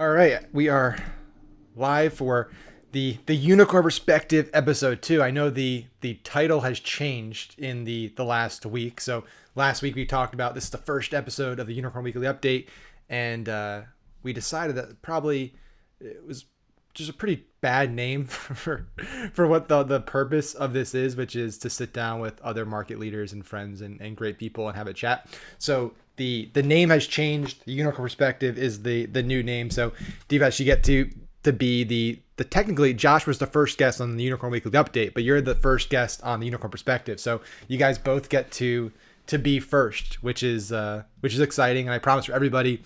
All right, we are live for the Unicorn Perspective episode 2. I know the title has changed in the last week. So last week we talked about this is the first episode of the Unicorn Weekly Update, and we decided that probably it was just a pretty bad name for what the purpose of this is, which is to sit down with other market leaders and friends and great people and have a chat. So the name has changed. The Unicorn Perspective is the new name. So Depesh, you get to be the technically Josh was the first guest on the Unicorn Weekly Update, but you're the first guest on the Unicorn Perspective. So you guys both get to be first, which is exciting. And I promise for everybody,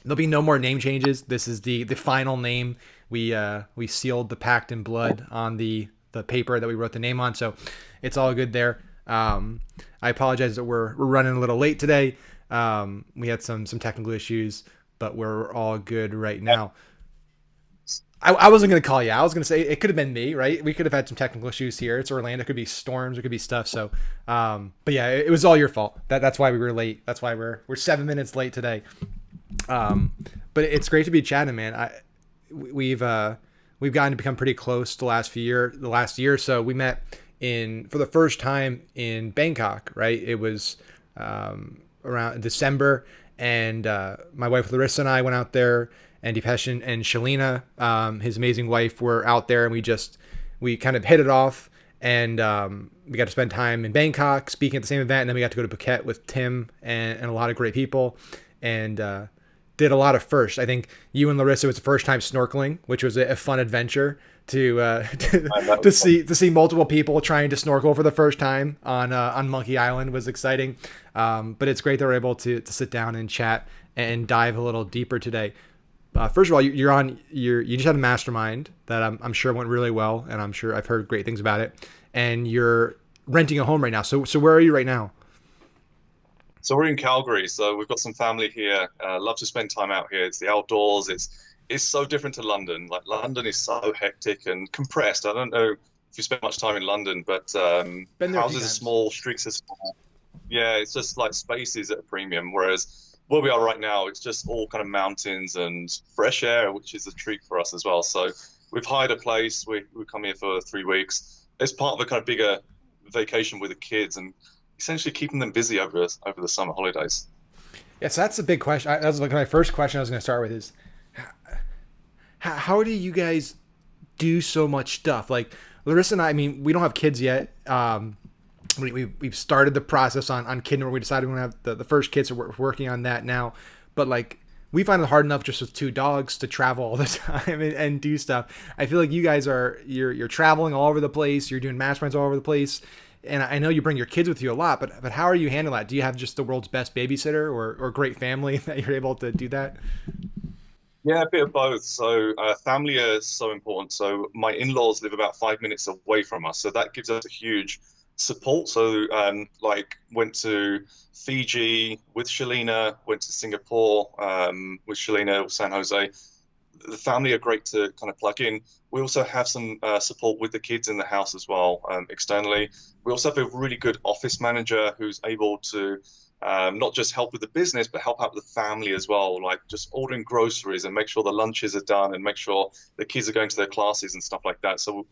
there'll be no more name changes. This is the final name. We sealed the pact in blood on the paper that we wrote the name on, so it's all good there. I apologize that we're running a little late today. We had some technical issues, but we're all good right now. I wasn't going to call you. I was going to say it could have been me, right? We could have had some technical issues here. It's Orlando. It could be storms. It could be stuff. So, but yeah, it was all your fault. That's why we were late. That's why we're 7 minutes late today. But it's great to be chatting, man. We've gotten to become pretty close the last year or so. We met for the first time in Bangkok, right? It was around December, and my wife Larissa and I went out there, and Depesh and Shalina, his amazing wife, were out there, and we kind of hit it off, and we got to spend time in Bangkok speaking at the same event, and then we got to go to Phuket with Tim and a lot of great people, and did a lot of firsts. I think you and Larissa was the first time snorkeling, which was a fun adventure to to see multiple people trying to snorkel for the first time on Monkey Island was exciting. But it's great that we're able to sit down and chat and dive a little deeper today. First of all, you just had a mastermind that I'm sure went really well, and I'm sure I've heard great things about it. And you're renting a home right now. So where are you right now? So we're in Calgary, so we've got some family here. Love to spend time out here. It's the outdoors. It's so different to London. Like London is so hectic and compressed. I don't know if you spent much time in London, but Been there a few houses are times. small, streets are small. Yeah, it's just like spaces at a premium. Whereas where we are right now, it's just all kind of mountains and fresh air, which is a treat for us as well. So we've hired a place. We come here for 3 weeks. It's part of a kind of bigger vacation with the kids and essentially keeping them busy over the summer holidays. Yeah, so that's a big question. That was like my first question I was going to start with is how do you guys do so much stuff? Like Larissa and I mean, we don't have kids yet. We've started the process on kid number. We decided we want to have the first kids, so we're working on that now. But like we find it hard enough just with two dogs to travel all the time and do stuff. I feel like you guys you're traveling all over the place. You're doing masterminds all over the place. And I know you bring your kids with you a lot, but how are you handling that? Do you have just the world's best babysitter or great family that you're able to do that? Yeah, a bit of both. So family is so important. So my in-laws live about 5 minutes away from us, so that gives us a huge support. So like went to Fiji with Shalina, went to Singapore with Shalina, San Jose. The family are great to kind of plug in. We also have some support with the kids in the house as well, externally. We also have a really good office manager who's able to not just help with the business, but help out with the family as well, like just ordering groceries and make sure the lunches are done and make sure the kids are going to their classes and stuff like that. So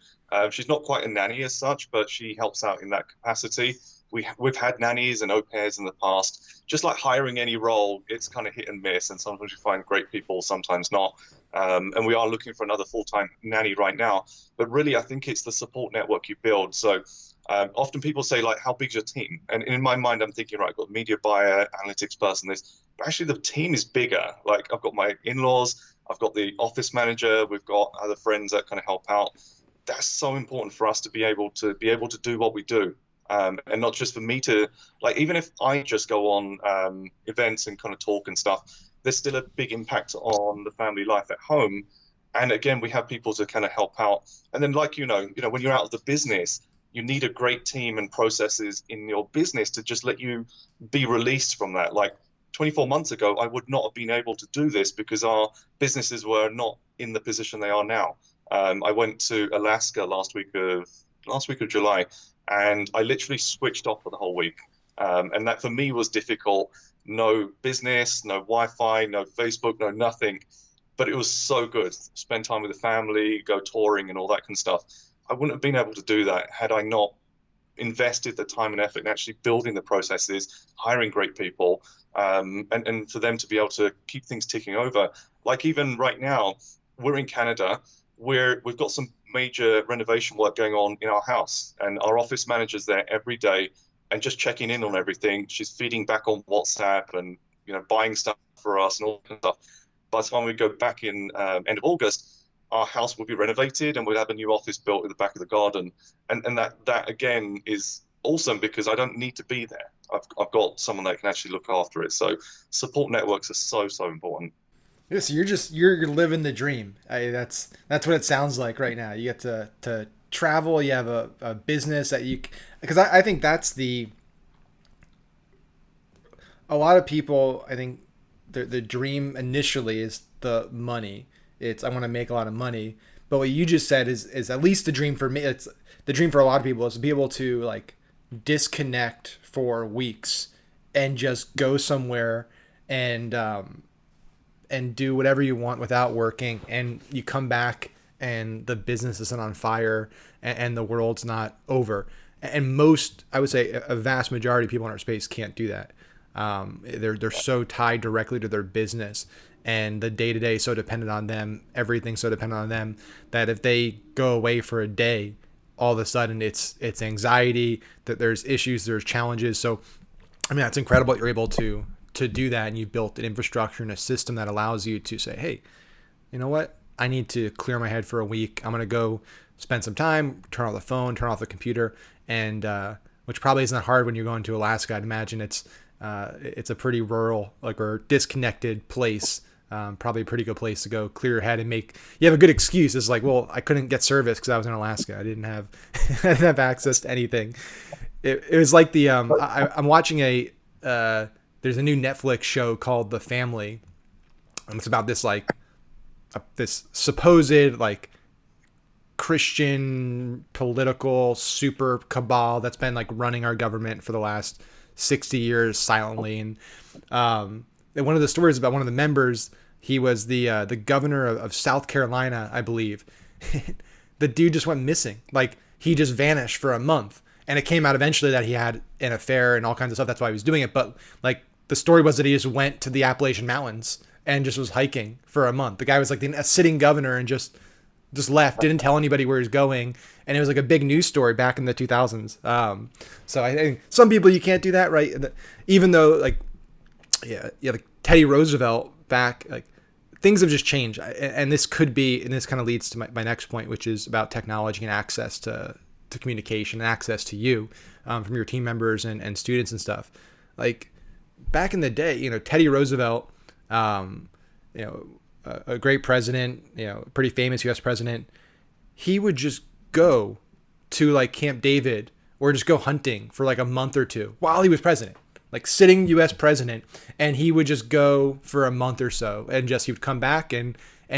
she's not quite a nanny as such, but she helps out in that capacity. We've had nannies and au pairs in the past. Just like hiring any role, it's kind of hit and miss, and sometimes you find great people, sometimes not. And we are looking for another full-time nanny right now. But really, I think it's the support network you build. So often people say, like, how big's your team? And in my mind, I'm thinking, right, I've got media buyer, analytics person, this. But actually, the team is bigger. Like, I've got my in-laws, I've got the office manager, we've got other friends that kind of help out. That's so important for us to be able to do what we do. And not just for me to, like, even if I just go on events and kind of talk and stuff, there's still a big impact on the family life at home. And again, we have people to kind of help out. And then, like, when you're out of the business, you need a great team and processes in your business to just let you be released from that. Like 24 months ago, I would not have been able to do this because our businesses were not in the position they are now. I went to Alaska last week of July, and I literally switched off for the whole week. And that for me was difficult. No business, no Wi-Fi, no Facebook, no nothing. but it was so good. Spend time with the family, go touring and all that kind of stuff. I wouldn't have been able to do that had I not invested the time and effort in actually building the processes, hiring great people, and for them to be able to keep things ticking over. Like even right now, we're in Canada, where we've got some major renovation work going on in our house, and our office manager's there every day and just checking in on everything. She's feeding back on WhatsApp and buying stuff for us and all that stuff. By the time we go back in end of August, our house will be renovated and we'll have a new office built at the back of the garden. And that again is awesome because I don't need to be there. I've got someone that can actually look after it. So support networks are so important. Yeah, so you're living the dream. That's what it sounds like right now. You get to travel. You have a business that you, because I think that's a lot of people. I think the dream initially is the money. It's I want to make a lot of money. But what you just said is at least the dream for me. It's the dream for a lot of people is to be able to like disconnect for weeks and just go somewhere and do whatever you want without working, and you come back and the business isn't on fire, and the world's not over. And most, I would say, a vast majority of people in our space can't do that. They're so tied directly to their business, and the day to day so dependent on them. Everything's so dependent on them that if they go away for a day, all of a sudden it's anxiety. That there's issues, there's challenges. So, I mean, that's incredible that you're able to do that, and you built an infrastructure and a system that allows you to say, hey, you know what? I need to clear my head for a week. I'm going to go spend some time, turn off the phone, turn off the computer, and which probably isn't hard when you're going to Alaska. I'd imagine it's a pretty rural, like, or disconnected place. Probably a pretty good place to go clear your head and you have a good excuse. It's like, well, I couldn't get service because I was in Alaska. I didn't have I didn't have access to anything. It was like I'm watching there's a new Netflix show called The Family, and it's about this supposed like Christian political super cabal that's been like running our government for the last 60 years silently. And one of the stories about one of the members, he was the governor of South Carolina, I believe. The dude just went missing. Like, he just vanished for a month. And it came out eventually that he had an affair and all kinds of stuff. That's why he was doing it. But like, the story was that he just went to the Appalachian Mountains and just was hiking for a month. The guy was like a sitting governor and just left, didn't tell anybody where he's going. And it was like a big news story back in the 2000s. So I think some people, you can't do that, right? Even though like like Teddy Roosevelt back, like things have just changed. And this kind of leads to my next point, which is about technology and access to communication and access to you from your team members and students and stuff. Like back in the day, Teddy Roosevelt, a great president, pretty famous U.S. president, he would just go to like Camp David or just go hunting for like a month or two while he was president, like sitting U.S. president, and he would just go for a month or so and he would come back and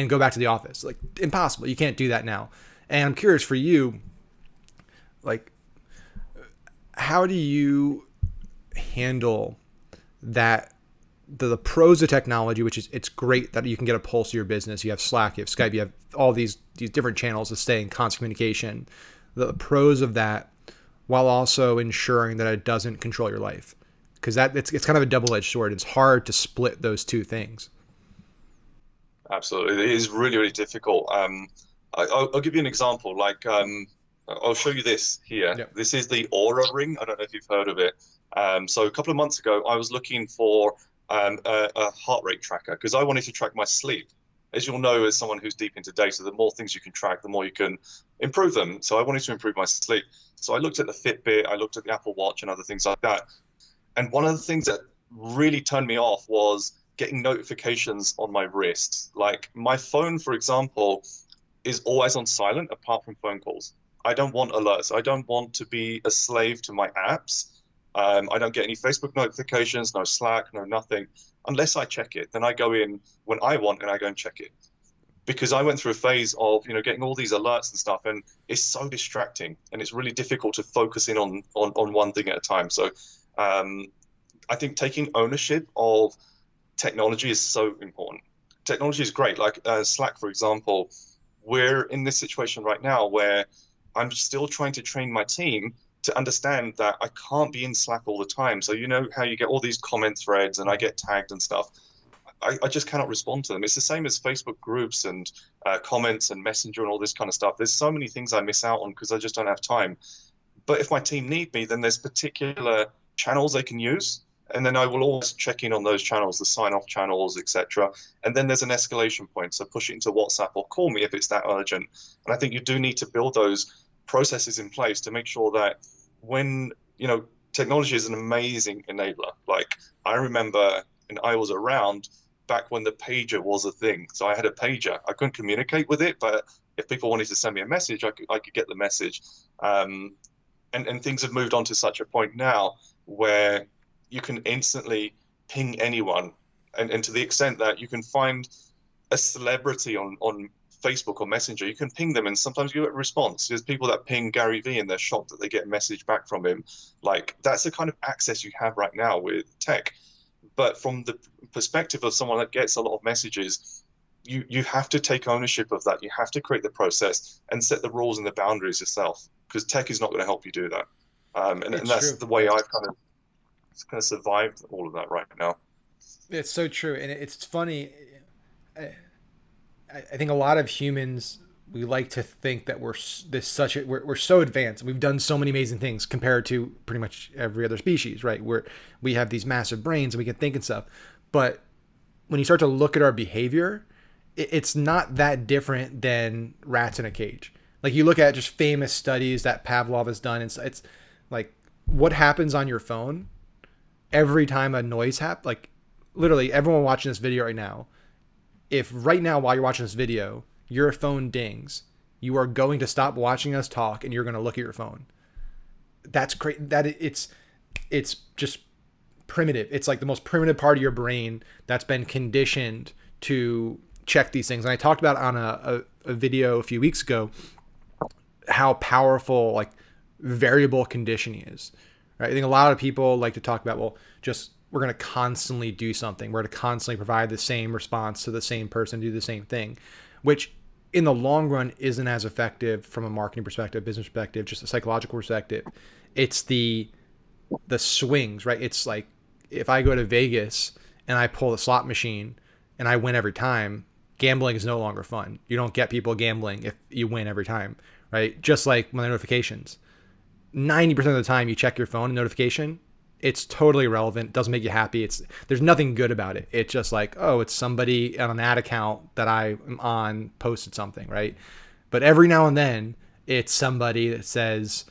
go back to the office. Like, impossible. You can't do that now. And I'm curious for you, like, how do you handle that? The pros of technology, which is it's great that you can get a pulse of your business. You have Slack, you have Skype, you have all these different channels to stay in constant communication. The pros of that, while also ensuring that it doesn't control your life, because it's kind of a double-edged sword. It's hard to split those two things. Absolutely, it is really difficult. I'll give you an example. Like, I'll show you this here. Yep. This is the Aura Ring. I don't know if you've heard of it. So a couple of months ago, I was looking for a heart rate tracker because I wanted to track my sleep. As you'll know, as someone who's deep into data, the more things you can track, the more you can improve them. So I wanted to improve my sleep. So I looked at the Fitbit, I looked at the Apple Watch and other things like that. And one of the things that really turned me off was getting notifications on my wrist. Like my phone, for example, is always on silent apart from phone calls. I don't want alerts. I don't want to be a slave to my apps. I don't get any Facebook notifications, no Slack, no nothing. Unless I check it, then I go in when I want and I go and check it. Because I went through a phase of, getting all these alerts and stuff, and it's so distracting, and it's really difficult to focus in on one thing at a time. So I think taking ownership of technology is so important. technology is great. Like Slack, for example, we're in this situation right now where I'm still trying to train my team to understand that I can't be in Slack all the time. So you know how you get all these comment threads and I get tagged and stuff. I just cannot respond to them. It's the same as Facebook groups and comments and Messenger and all this kind of stuff. There's so many things I miss out on because I just don't have time. But if my team need me, then there's particular channels they can use. And then I will always check in on those channels, the sign-off channels, etc. And then there's an escalation point. So push it into WhatsApp or call me if it's that urgent. And I think you do need to build those processes in place to make sure that when, technology is an amazing enabler. Like I remember, and I was around back when the pager was a thing. So I had a pager. I couldn't communicate with it, but if people wanted to send me a message, I could get the message. And things have moved on to such a point now where you can instantly ping anyone, and to the extent that you can find a celebrity on Facebook or Messenger, you can ping them and sometimes you get a response. There's people that ping Gary Vee and they're shocked that they get a message back from him. Like that's the kind of access you have right now with tech. But from the perspective of someone that gets a lot of messages, you have to take ownership of that. You have to create the process and set the rules and the boundaries yourself, because tech is not going to help you do that. And that's True. the way I've kind of survived all of that right now. It's so true, and it's funny. I think a lot of humans, we like to think that we're so advanced. We've done so many amazing things compared to pretty much every other species, right? We have these massive brains and we can think and stuff. But when you start to look at our behavior, it's not that different than rats in a cage. Like you look at just famous studies that Pavlov has done, it's like what happens on your phone every time a noise happens. Like literally everyone watching this video right now, if right now while you're watching this video your phone dings, you are going to stop watching us talk and you're going to look at your phone. That's great. It's just primitive. It's like the most primitive part of your brain that's been conditioned to check these things. And I talked about on a video a few weeks ago how powerful like variable conditioning is. Right? I think a lot of people like to talk about, well, just we're going to constantly do something. We're going to constantly provide the same response to the same person, do the same thing, which in the long run isn't as effective from a marketing perspective, business perspective, just a psychological perspective. It's the swings, right? It's like if I go to Vegas and I pull the slot machine and I win every time, gambling is no longer fun. You don't get people gambling if you win every time, right? Just like my notifications. 90% of the time you check your phone and notification, it's totally irrelevant. It doesn't make you happy. There's nothing good about it. It's just like, oh, it's somebody on an ad account that I am on posted something, right? But every now and then it's somebody that says,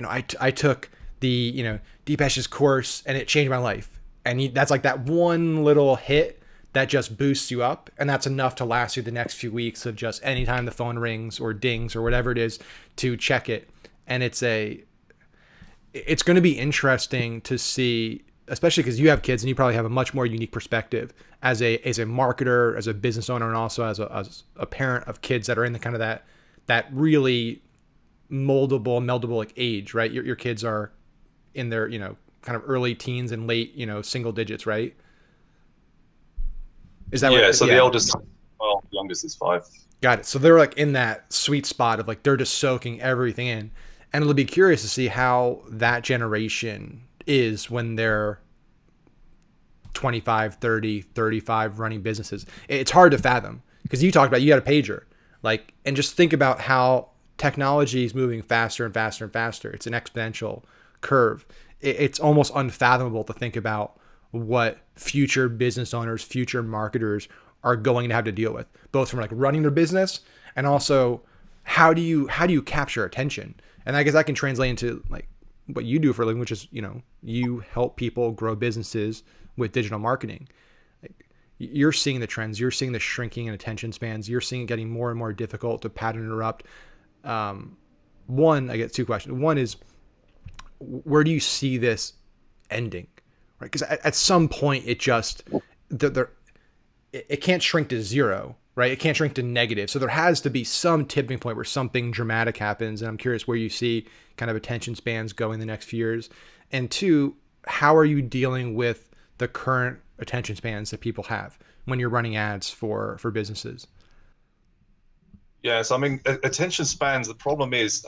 I took the, Depesh's course and it changed my life. And that's like that one little hit that just boosts you up. And that's enough to last you the next few weeks of just anytime the phone rings or dings or whatever it is to check it. And it's going to be interesting to see, especially because you have kids and you probably have a much more unique perspective as a marketer, as a business owner, and also as a parent of kids that are in the kind of that really meldable like age, right? Your kids are in their, kind of early teens and late, single digits, right? Is that Yeah, right? so the Yeah. eldest, well, the youngest is 5. Got it. So they're like in that sweet spot of like they're just soaking everything in. And it'll be curious to see how that generation is when they're 25, 30, 35 running businesses. It's hard to fathom because you talked about you got a pager. Like, and just think about how technology is moving faster and faster and faster. It's an exponential curve. It's almost unfathomable to think about what future business owners, future marketers are going to have to deal with, both from like running their business and also how do you capture attention? And I guess that can translate into like what you do for a living, which is, you help people grow businesses with digital marketing. Like, you're seeing the trends, you're seeing the shrinking in attention spans, you're seeing it getting more and more difficult to pattern interrupt. I get 2 questions. One is, where do you see this ending? Right? Because at some point it just, it can't shrink to zero, right? It can't shrink to negative. So there has to be some tipping point where something dramatic happens. And I'm curious where you see kind of attention spans going the next few years. And 2, how are you dealing with the current attention spans that people have when you're running ads for businesses. Yeah, so I mean, attention spans, the problem is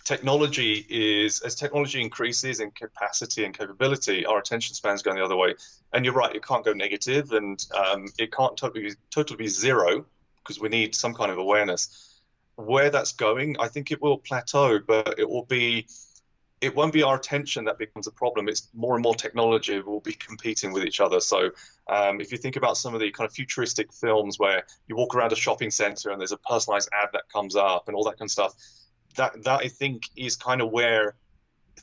technology is, as technology increases in capacity and capability, our attention spans going the other way. And you're right, it can't go negative, and it can't totally be zero, because we need some kind of awareness. Where that's going, I think it will plateau, but it won't be our attention that becomes a problem. It's more and more technology will be competing with each other. So if you think about some of the kind of futuristic films where you walk around a shopping center and there's a personalized ad that comes up and all that kind of stuff, that I think is kind of where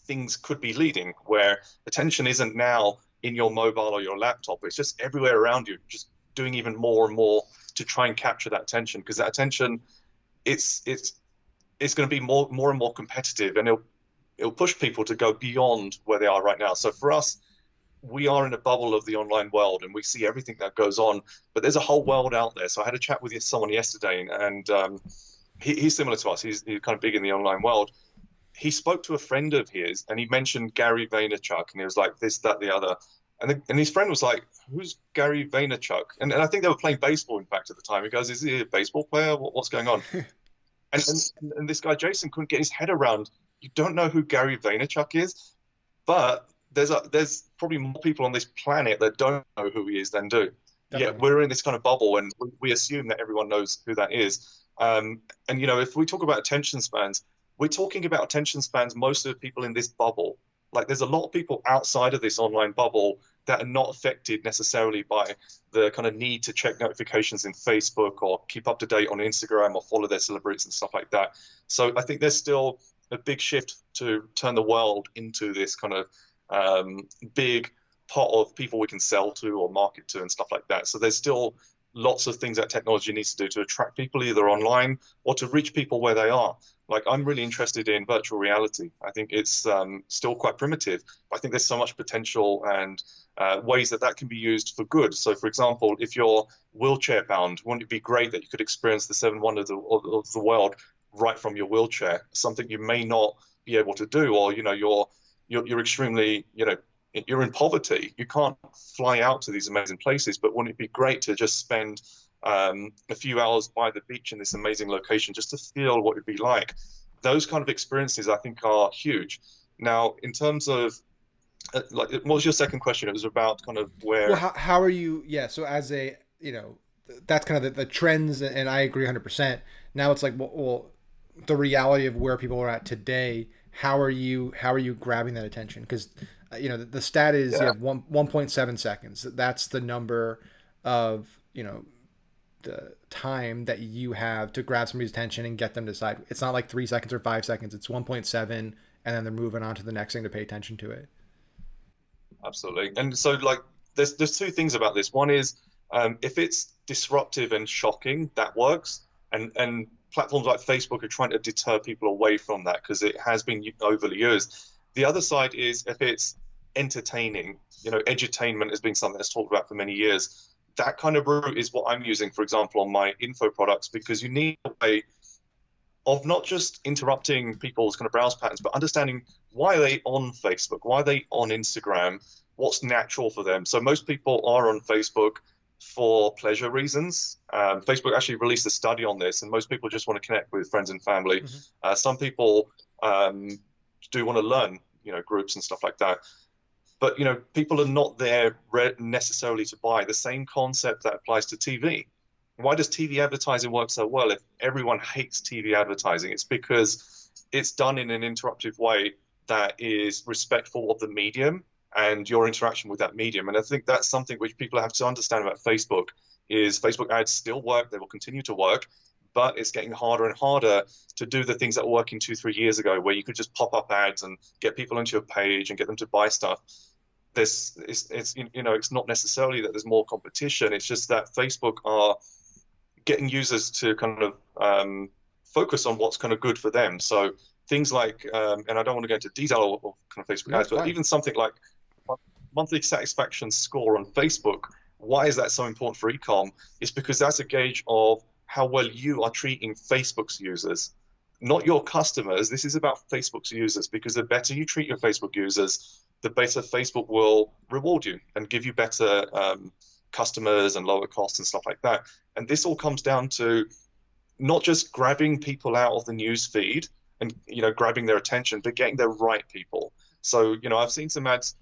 things could be leading, where attention isn't now in your mobile or your laptop. It's just everywhere around you, just doing even more and more to try and capture that attention, because that attention, it's going to be more and more competitive, and it'll push people to go beyond where they are right now. So for us, we are in a bubble of the online world and we see everything that goes on, but there's a whole world out there. So I had a chat with someone yesterday, and he's similar to us. He's kind of big in the online world. He spoke to a friend of his and he mentioned Gary Vaynerchuk, and he was like this, that, the other. And his friend was like, "Who's Gary Vaynerchuk?" And I think they were playing baseball, in fact, at the time. He goes, "Is he a baseball player? What's going on?" And this guy Jason couldn't get his head around. You don't know who Gary Vaynerchuk is, but there's probably more people on this planet that don't know who he is than do. Yet Definitely. we're in this kind of bubble, and we assume that everyone knows who that is. And if we talk about attention spans, we're talking about attention spans most of the people in this bubble. Like, there's a lot of people outside of this online bubble that are not affected necessarily by the kind of need to check notifications in Facebook or keep up to date on Instagram or follow their celebrities and stuff like that. So I think there's still a big shift to turn the world into this kind of big pot of people we can sell to or market to and stuff like that. So there's still lots of things that technology needs to do to attract people either online or to reach people where they are. Like, I'm really interested in virtual reality. I think it's still quite primitive, but I think there's so much potential and ways that can be used for good. So, for example, if you're wheelchair bound, wouldn't it be great that you could experience the seven wonders of the world right from your wheelchair? Something you may not be able to do, or you're extremely, you're in poverty. You can't fly out to these amazing places, but wouldn't it be great to just spend a few hours by the beach in this amazing location just to feel what it'd be like? Those kind of experiences, I think, are huge. Now, in terms of what was your second question? It was about kind of Well, where. how are you? Yeah. So as a, that's kind of the trends, and I agree 100%. Now it's like, well, the reality of where people are at today. How are you grabbing that attention? Because the stat is you Yeah, have 1.7 seconds. That's the number of the time that you have to grab somebody's attention and get them to decide. It's not like 3 seconds or 5 seconds. It's 1.7, and then they're moving on to the next thing to pay attention to it. absolutely. And so, like, there's two things about this. One is, if it's disruptive and shocking, that works. And platforms like Facebook are trying to deter people away from that because it has been overly used. The other side is if it's entertaining. Edutainment has been something that's talked about for many years. That kind of route is what I'm using, for example, on my info products, because you need a way of not just interrupting people's kind of browse patterns, but understanding why are they on Facebook, why are they on Instagram, what's natural for them. So most people are on Facebook for pleasure reasons. Facebook actually released a study on this, and most people just want to connect with friends and family. Mm-hmm. Some people do want to learn, groups and stuff like that. But people are not there necessarily to buy. The same concept that applies to TV. Why does TV advertising work so well if everyone hates TV advertising? It's because it's done in an interruptive way that is respectful of the medium and your interaction with that medium. And I think that's something which people have to understand about Facebook is Facebook ads still work. They will continue to work, but it's getting harder and harder to do the things that were working 2, 3 years ago, where you could just pop up ads and get people onto your page and get them to buy stuff. It's not necessarily that there's more competition. It's just that Facebook are getting users to kind of focus on what's kind of good for them. So things like, and I don't want to go into detail of kind of Facebook No, ads, it's but fine. even something like monthly satisfaction score on Facebook. Why is that so important for ecom? It's because that's a gauge of how well you are treating Facebook's users, not your customers. This is about Facebook's users, because the better you treat your Facebook users, the better Facebook will reward you and give you better customers and lower costs and stuff like that. And this all comes down to not just grabbing people out of the news feed and grabbing their attention, but getting the right people. So I've seen some ads.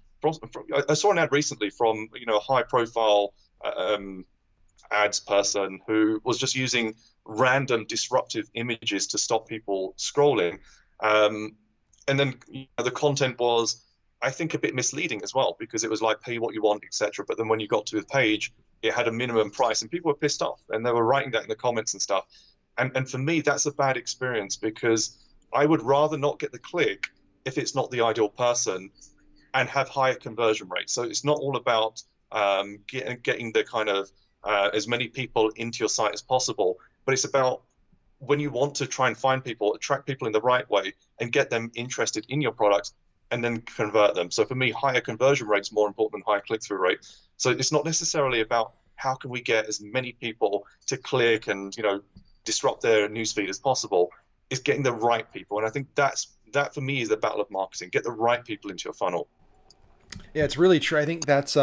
I saw an ad recently from a high profile ads person who was just using random disruptive images to stop people scrolling. And then the content was, I think, a bit misleading as well, because it was like pay what you want, etc. But then when you got to the page, it had a minimum price, and people were pissed off, and they were writing that in the comments and stuff. And for me, that's a bad experience, because I would rather not get the click if it's not the ideal person, and have higher conversion rates. So it's not all about getting the kind of as many people into your site as possible, but it's about when you want to try and find people, attract people in the right way, and get them interested in your product, and then convert them. So for me, higher conversion rate is more important than higher click-through rate. So it's not necessarily about how can we get as many people to click and disrupt their newsfeed as possible. It's getting the right people, and I think that for me is the battle of marketing. Get the right people into your funnel. Yeah, it's really true. I think that's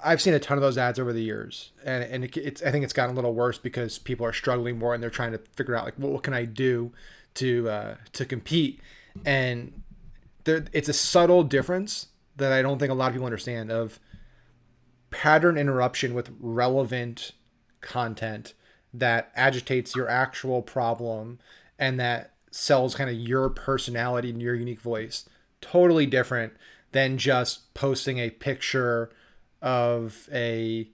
I've seen a ton of those ads over the years, and it's I think it's gotten a little worse because people are struggling more and they're trying to figure out like what can I do to compete, and it's a subtle difference that I don't think a lot of people understand of pattern interruption with relevant content that agitates your actual problem and that sells kind of your personality and your unique voice. Totally different than just posting a picture of a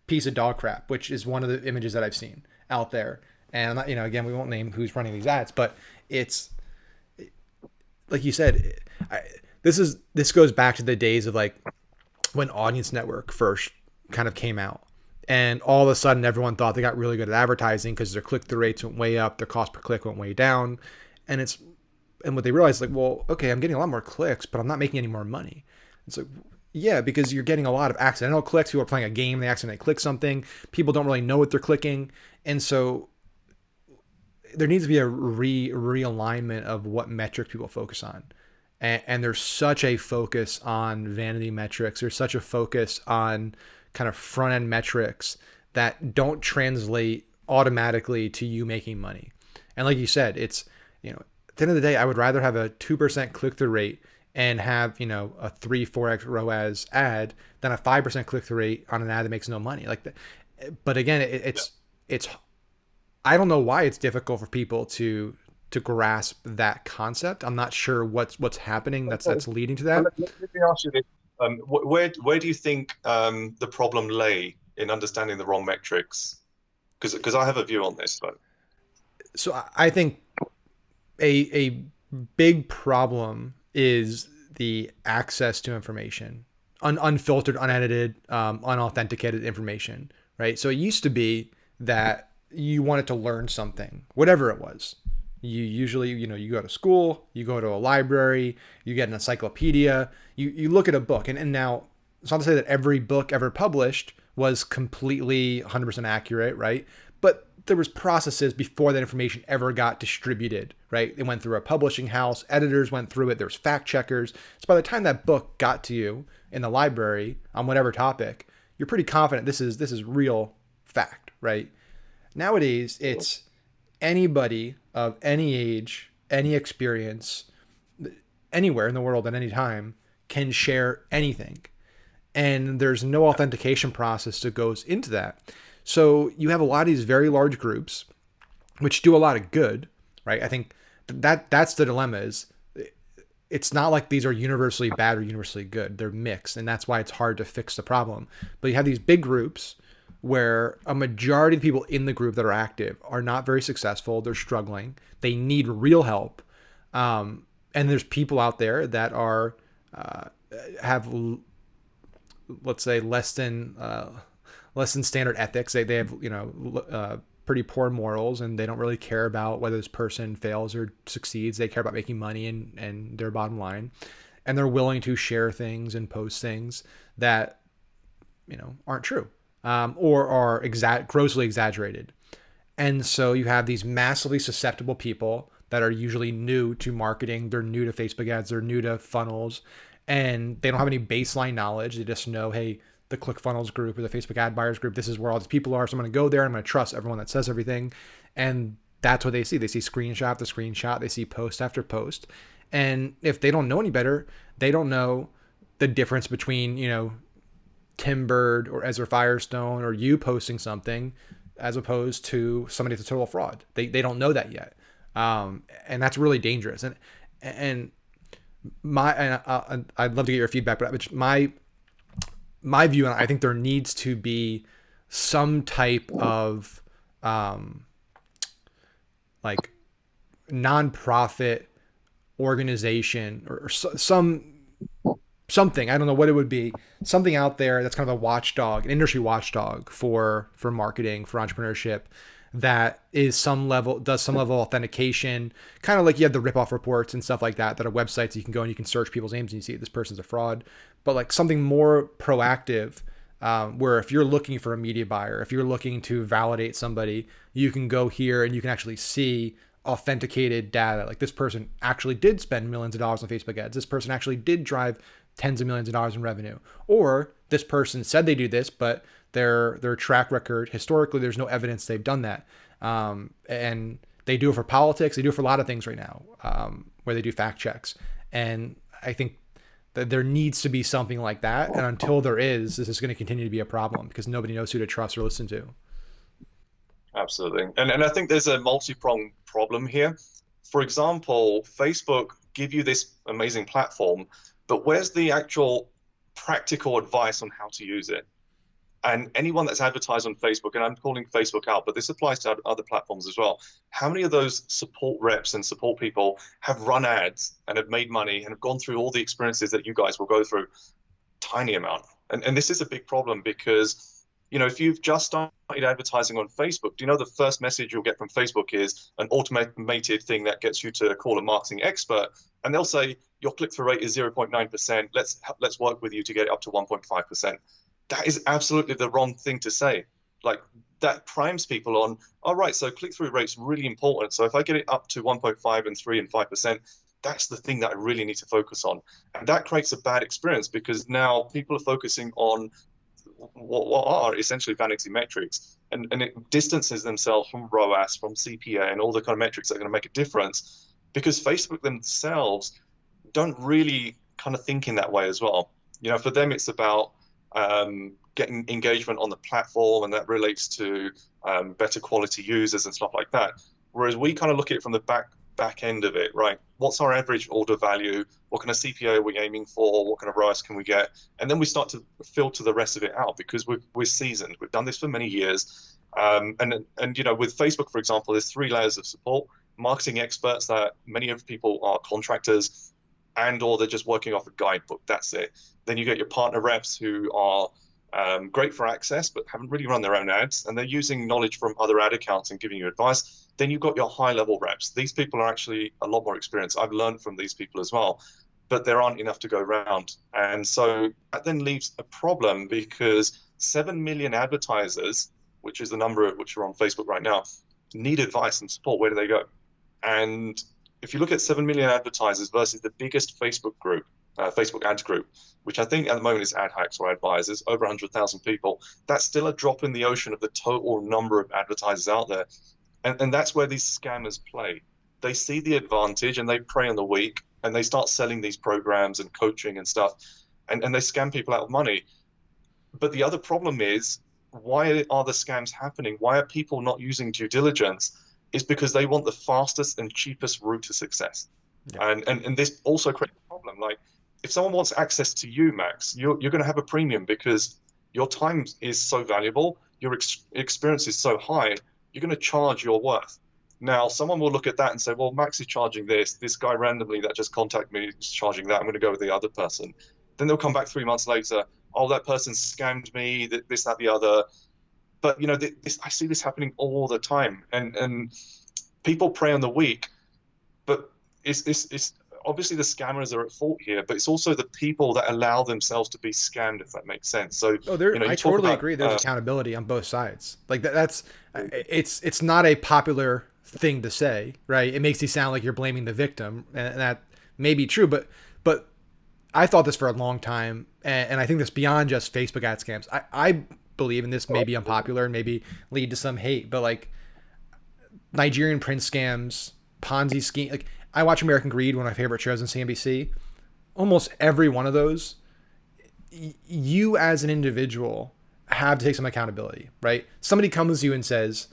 piece of dog crap, which is one of the images that I've seen out there. And again, we won't name who's running these ads, but it's like you said, this goes back to the days of like when Audience Network first kind of came out, and all of a sudden everyone thought they got really good at advertising because their click-through rates went way up, their cost per click went way down, and what they realized, like, well, okay, I'm getting a lot more clicks, but I'm not making any more money. It's like, yeah, because you're getting a lot of accidental clicks. People are playing a game, they accidentally click something. People don't really know what they're clicking, and so there needs to be a realignment of what metrics people focus on. And there's such a focus on vanity metrics. There's such a focus on kind of front end metrics that don't translate automatically to you making money. And like you said, it's, at the end of the day, I would rather have a 2% click-through rate and have, a 3-4x ROAS ad than a 5% click-through rate on an ad that makes no money. Like that. But again, it's I don't know why it's difficult for people to grasp that concept. I'm not sure what's happening that's leading to that. Let me ask you this. Where do you think the problem lay in understanding the wrong metrics? Because I have a view on this. But So I think a big problem is the access to information, unfiltered, unedited, unauthenticated information, right? So it used to be that you wanted to learn something, whatever it was. You usually, you go to school, you go to a library, you get an encyclopedia, you look at a book. And now it's not to say that every book ever published was completely 100% accurate, right? But there was processes before that information ever got distributed, right? It went through a publishing house, editors went through it, there's fact checkers. So by the time that book got to you in the library on whatever topic, you're pretty confident this is real fact, right? Nowadays, it's anybody of any age, any experience, anywhere in the world at any time can share anything. And there's no authentication process that goes into that. So you have a lot of these very large groups, which do a lot of good, right? I think that's the dilemma is it's not like these are universally bad or universally good. They're mixed, and that's why it's hard to fix the problem. But you have these big groups where a majority of people in the group that are active are not very successful. They're struggling. They need real help. And there's people out there that are have, let's say, less than standard ethics. They have pretty poor morals, and they don't really care about whether this person fails or succeeds. They care about making money and their bottom line, and they're willing to share things and post things that aren't true. Or are grossly exaggerated. And so you have these massively susceptible people that are usually new to marketing. They're new to Facebook ads. They're new to funnels. and they don't have any baseline knowledge. They just know, hey, the ClickFunnels group or the Facebook ad buyers group, this is where all these people are. So I'm going to go there. I'm going to trust everyone that says everything. And that's what they see. They see screenshot after screenshot. They see post after post. And if they don't know any better, they don't know the difference between, Tim Bird or Ezra Firestone or you posting something as opposed to somebody that's a total fraud. They don't know that yet. And that's really dangerous. And I'd love to get your feedback, but my view, and I think there needs to be some type of like nonprofit organization or something, I don't know what it would be, something out there that's kind of a watchdog, an industry watchdog for marketing, for entrepreneurship, that is does some level of authentication, kind of like you have the rip-off reports and stuff like that are websites you can go and you can search people's names and you see this person's a fraud, but like something more proactive, where if you're looking for a media buyer, if you're looking to validate somebody, you can go here and you can actually see authenticated data. Like this person actually did spend millions of dollars on Facebook ads. This person actually did drive tens of millions of dollars in revenue. Or this person said they do this, but their track record, historically, there's no evidence they've done that. And they do it for politics. They do it for a lot of things right now, where they do fact checks. And I think that there needs to be something like that. And until there is, this is going to continue to be a problem because nobody knows who to trust or listen to. Absolutely. And I think there's a multi-pronged problem here. For example, Facebook give you this amazing platform, but where's the actual practical advice on how to use it? And anyone that's advertised on Facebook, and I'm calling Facebook out, but this applies to other platforms as well. How many of those support reps and support people have run ads and have made money and have gone through all the experiences that you guys will go through? Tiny amount. And this is a big problem because, if you've just started advertising on Facebook, do you know the first message you'll get from Facebook is an automated thing that gets you to call a marketing expert, and they'll say your click-through rate is 0.9%. Let's work with you to get it up to 1.5%. That is absolutely the wrong thing to say. Like that primes people on, all right, so click-through rate's really important. So if I get it up to 1.5 and 3 and 5%, that's the thing that I really need to focus on. And that creates a bad experience because now people are focusing on what are essentially vanity metrics, and it distances themselves from ROAS, from CPA, and all the kind of metrics that are going to make a difference, because Facebook themselves don't really kind of think in that way as well. For them, it's about getting engagement on the platform, and that relates to better quality users and stuff like that. Whereas we kind of look at it from the back end of it, right? What's our average order value? What kind of CPA are we aiming for? What kind of ROAS can we get? And then we start to filter the rest of it out because we're seasoned. We've done this for many years. And with Facebook, for example, there's 3 layers of support: marketing experts, that many of people are contractors, or they're just working off a guidebook. That's it. Then you get your partner reps who are great for access, but haven't really run their own ads, and they're using knowledge from other ad accounts and giving you advice. Then you've got your high-level reps. These people are actually a lot more experienced. I've learned from these people as well, but there aren't enough to go around. And so that then leaves a problem because 7 million advertisers, which is the number which are on Facebook right now, need advice and support. Where do they go? And if you look at 7 million advertisers versus the biggest Facebook group, Facebook ads group, which I think at the moment is Ad Hacks or Ad Buyers, is over 100,000 people, that's still a drop in the ocean of the total number of advertisers out there. And that's where these scammers play. They see the advantage and they prey on the weak, and they start selling these programs and coaching and stuff, and they scam people out of money. But the other problem is, why are the scams happening? Why are people not using due diligence? Is because they want the fastest and cheapest route to success. Yeah. And this also creates a problem. Like, if someone wants access to you, Max, you're going to have a premium because your time is so valuable, your experience is so high, you're going to charge your worth. Now, someone will look at that and say, well, Max is charging this guy randomly that just contacted me is charging that, I'm going to go with the other person. Then they'll come back 3 months later, oh, that person scammed me, this, that, the other. But, I see this happening all the time. And people prey on the weak, but it's obviously the scammers are at fault here, but it's also the people that allow themselves to be scammed, if that makes sense. So, I totally agree. There's accountability on both sides. Like that's it's not a popular thing to say, right? It makes you sound like you're blaming the victim, and that may be true, but I thought this for a long time, and I think this beyond just Facebook ad scams. I believe, and this may be unpopular and maybe lead to some hate, but like Nigerian prince scams, Ponzi scheme. Like I watch American Greed, one of my favorite shows on CNBC. Almost every one of those, you as an individual have to take some accountability, right? Somebody comes to you and says,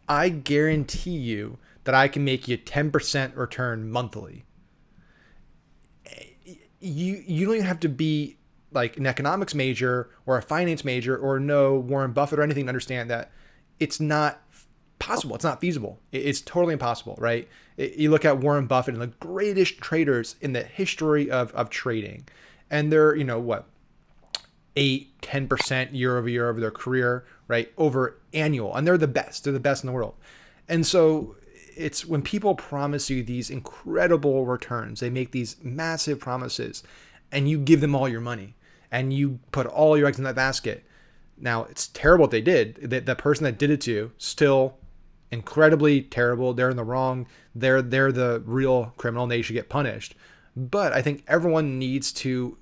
I guarantee you that I can make you a 10% return monthly. You don't even have to be like an economics major or a finance major or know Warren Buffett or anything to understand that it's not possible. It's not feasible. It's totally impossible, right? You look at Warren Buffett and the greatest traders in the history of trading, and they're, what, 8, 10% year over year over their career, right? Over annual. And they're the best. They're the best in the world. And so it's when people promise you these incredible returns, they make these massive promises, and you give them all your money and you put all your eggs in that basket. Now, it's terrible what they did. The person that did it to you, still incredibly terrible. They're in the wrong. They're the real criminal and they should get punished. But I think everyone needs to,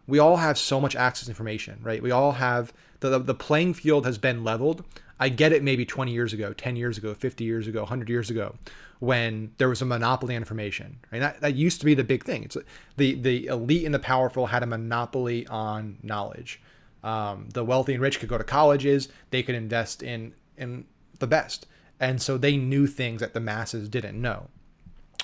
we all have so much access to information, right? We all have, the playing field has been leveled. I get it maybe 20 years ago, 10 years ago, 50 years ago, 100 years ago, when there was a monopoly on information, right? That used to be the big thing. It's the elite and the powerful had a monopoly on knowledge. The wealthy and rich could go to colleges. They could invest in the best. And so they knew things that the masses didn't know,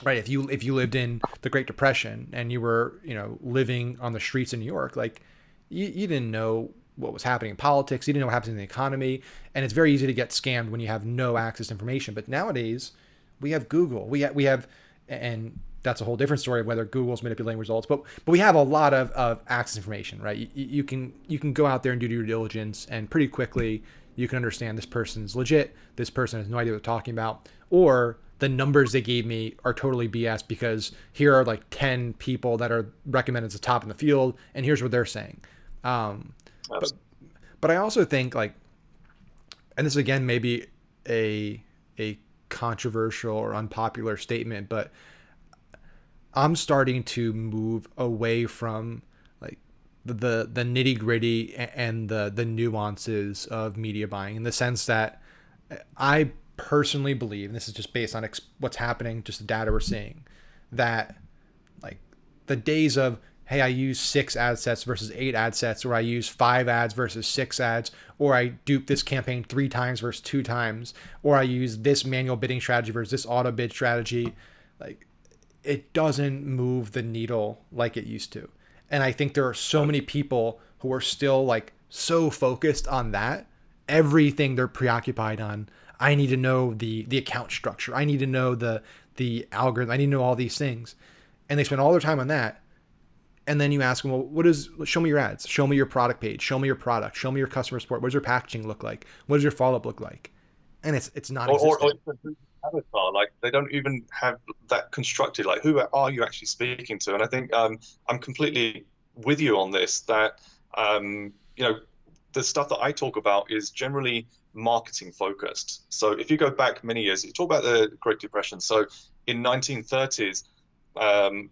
right? If you lived in the Great Depression and you were, living on the streets in New York, like you didn't know what was happening in politics. You didn't know what happens in the economy. And it's very easy to get scammed when you have no access to information. But nowadays we have Google, we have, and that's a whole different story of whether Google's manipulating results, but we have a lot of access information, right? You can go out there and do due diligence, and pretty quickly you can understand this person's legit, this person has no idea what they're talking about, or the numbers they gave me are totally BS because here are like 10 people that are recommended as the top in the field, and here's what they're saying. Um, but but I also think like, and this again maybe a controversial or unpopular statement, but I'm starting to move away from like the nitty gritty and the nuances of media buying, in the sense that I personally believe, and this is just based on what's happening, just the data we're seeing, that like the days of, hey, I use 6 ad sets versus 8 ad sets, or I use 5 ads versus 6 ads, or I dupe this campaign 3 times versus 2 times, or I use this manual bidding strategy versus this auto bid strategy, like it doesn't move the needle like it used to. And I think there are so many people who are still like so focused on that. Everything they're preoccupied on. I need to know the account structure. I need to know the algorithm. I need to know all these things. And they spend all their time on that. And then you ask them, well, show me your ads, show me your product page, show me your product, show me your customer support. What does your packaging look like? What does your follow up look like? And it's or non-existent. avatar, like they don't even have that constructed. Like, who are you actually speaking to? And I think I'm completely with you on this. That the stuff that I talk about is generally marketing focused. So if you go back many years, you talk about the Great Depression. So in 1930s,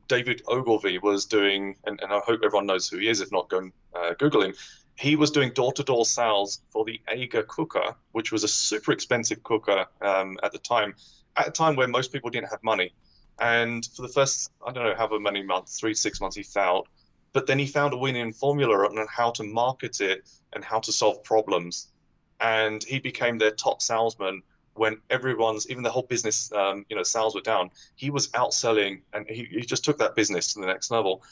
David Ogilvy was doing, and I hope everyone knows who he is. If not, go and Google him. He was doing door-to-door sales for the Ager cooker, which was a super expensive cooker at a time where most people didn't have money. And for the first, I don't know, however many months, 3 to 6 months, he failed. But then he found a winning formula on how to market it and how to solve problems. And he became their top salesman when even the whole business, sales were down. He was outselling, and he just took that business to the next level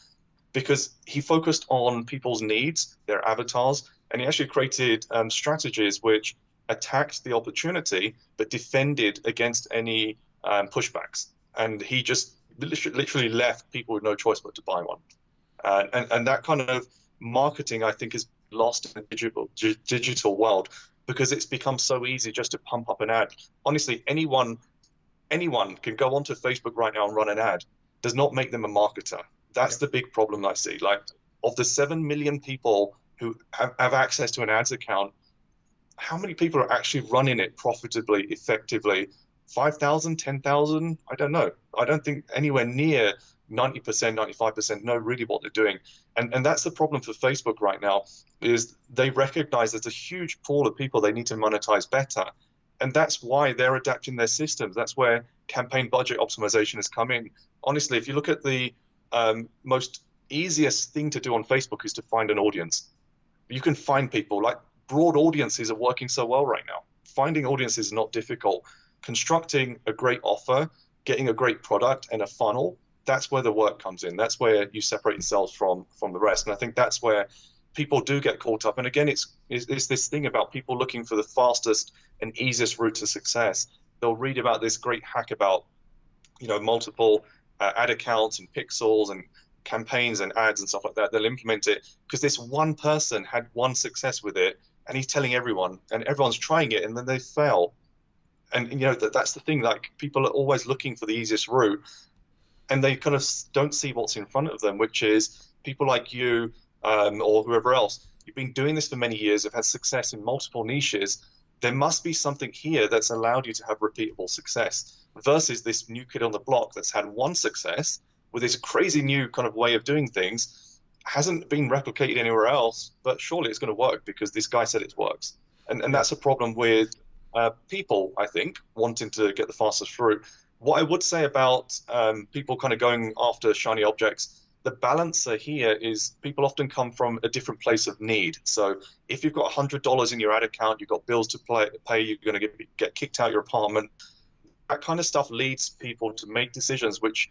because he focused on people's needs, their avatars, and he actually created strategies which attacked the opportunity but defended against any pushbacks. And he just literally left people with no choice but to buy one. And that kind of marketing, I think, is lost in the digital world because it's become so easy just to pump up an ad. Honestly, anyone can go onto Facebook right now and run an ad. Does not make them a marketer. That's the big problem I see. Like, of the 7 million people who have access to an ads account, how many people are actually running it profitably, effectively? 5,000, 10,000? I don't know. I don't think anywhere near 90%, 95% know really what they're doing. And that's the problem for Facebook right now, is they recognize there's a huge pool of people they need to monetize better. And that's why they're adapting their systems. That's where campaign budget optimization has come in. Honestly, if you look at the most easiest thing to do on Facebook is to find an audience. You can find people, like broad audiences are working so well right now. Finding audiences is not difficult. Constructing a great offer, getting a great product and a funnel, that's where the work comes in. That's where you separate yourselves from the rest. And I think that's where people do get caught up. And again, it's this thing about people looking for the fastest and easiest route to success. They'll read about this great hack about, multiple ad accounts and pixels and campaigns and ads and stuff like that. They'll implement it because this one person had one success with it, and he's telling everyone, and everyone's trying it, and then they fail. And that's the thing. Like, people are always looking for the easiest route, and they kind of don't see what's in front of them, which is people like you, or whoever else. You've been doing this for many years. Have had success in multiple niches. There must be something here that's allowed you to have repeatable success, versus this new kid on the block that's had one success with this crazy new kind of way of doing things, hasn't been replicated anywhere else, but surely it's going to work because this guy said it works. And that's a problem with people, I think, wanting to get the fastest route. What I would say about people kind of going after shiny objects, the balancer here is people often come from a different place of need. So if you've got $100 in your ad account, you've got bills to pay, you're going to get kicked out of your apartment, that kind of stuff leads people to make decisions which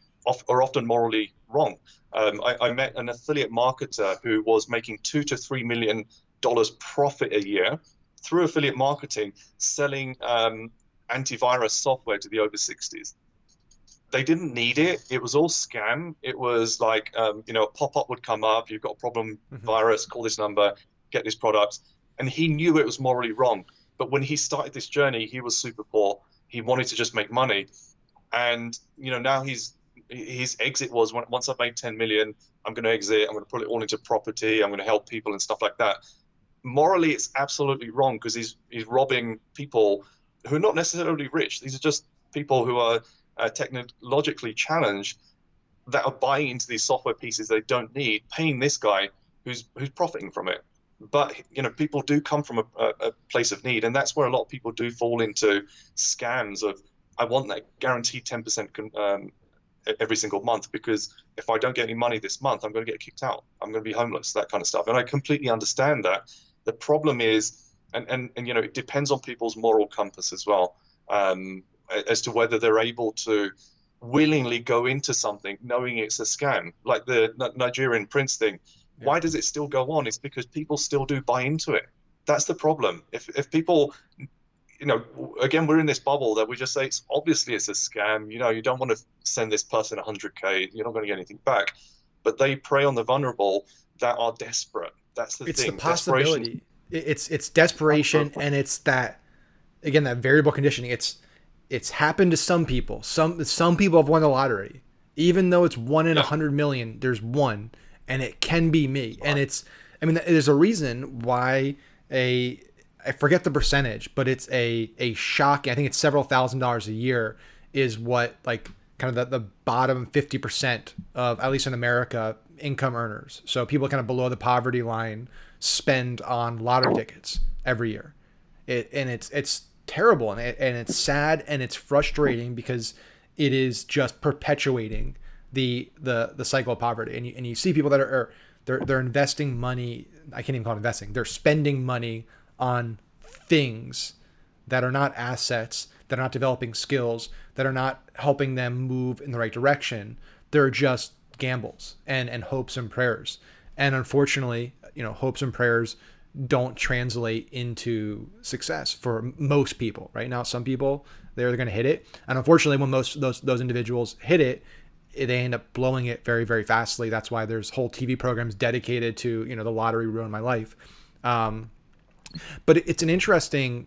are often morally wrong. I met an affiliate marketer who was making $2 to $3 million profit a year through affiliate marketing, selling antivirus software to the over 60s. They didn't need it. It was all scam. It was like, a pop-up would come up. You've got a problem, virus, call this number, get this product. And he knew it was morally wrong. But when he started this journey, he was super poor. He wanted to just make money. And, now his exit was, once I've made 10 million, I'm going to exit. I'm going to put it all into property. I'm going to help people and stuff like that. Morally, it's absolutely wrong because he's robbing people who are not necessarily rich. These are just people who are technologically challenged that are buying into these software pieces they don't need, paying this guy who's profiting from it. But people do come from a place of need, and that's where a lot of people do fall into scams of, I want that guaranteed 10% every single month, because if I don't get any money this month, I'm going to get kicked out. I'm going to be homeless, that kind of stuff. And I completely understand that. The problem is, and it depends on people's moral compass as well, as to whether they're able to willingly go into something knowing it's a scam, like the Nigerian prince thing. Yeah. Why does it still go on? It's because people still do buy into it. That's the problem. If people, again, we're in this bubble that we just say it's a scam. You don't want to send this person 100K. You're not going to get anything back. But they prey on the vulnerable that are desperate. That's the thing. It's the possibility. It's desperation, and it's that, again, that variable conditioning. It's happened to some people. Some people have won the lottery, even though it's 1 in 100 million. There's one, and it can be me. And there's a reason why I forget the percentage, but it's a shocking, I think it's several $1,000s a year is what, like, kind of the bottom 50% of, at least in America, income earners. So people kind of below the poverty line spend on lottery tickets every year. It's terrible, and it's sad, and it's frustrating because it is just perpetuating the cycle of poverty. And you see people that are they're investing money. I can't even call it investing. They're spending money on things that are not assets, that are not developing skills, that are not helping them move in the right direction. They're just gambles and hopes and prayers. And unfortunately, hopes and prayers don't translate into success for most people. Right now, some people, they're going to hit it, and unfortunately, when most those individuals hit it, they end up blowing it very, very fastly. That's why there's whole TV programs dedicated to the lottery ruined my life. But it's an interesting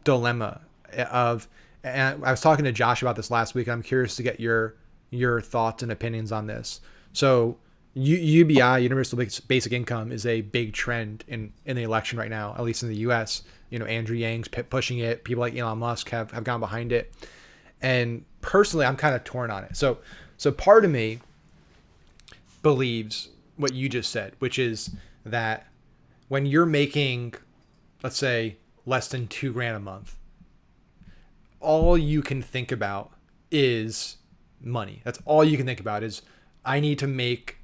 dilemma of, and I was talking to Josh about this last week, and I'm curious to get your thoughts and opinions on this. So UBI, Universal Basic Income, is a big trend in the election right now, at least in the US. Andrew Yang's pushing it. People like Elon Musk have gone behind it. And personally, I'm kind of torn on it. So part of me believes what you just said, which is that when you're making, let's say, less than 2 grand a month, all you can think about is money. That's all you can think about is I need to make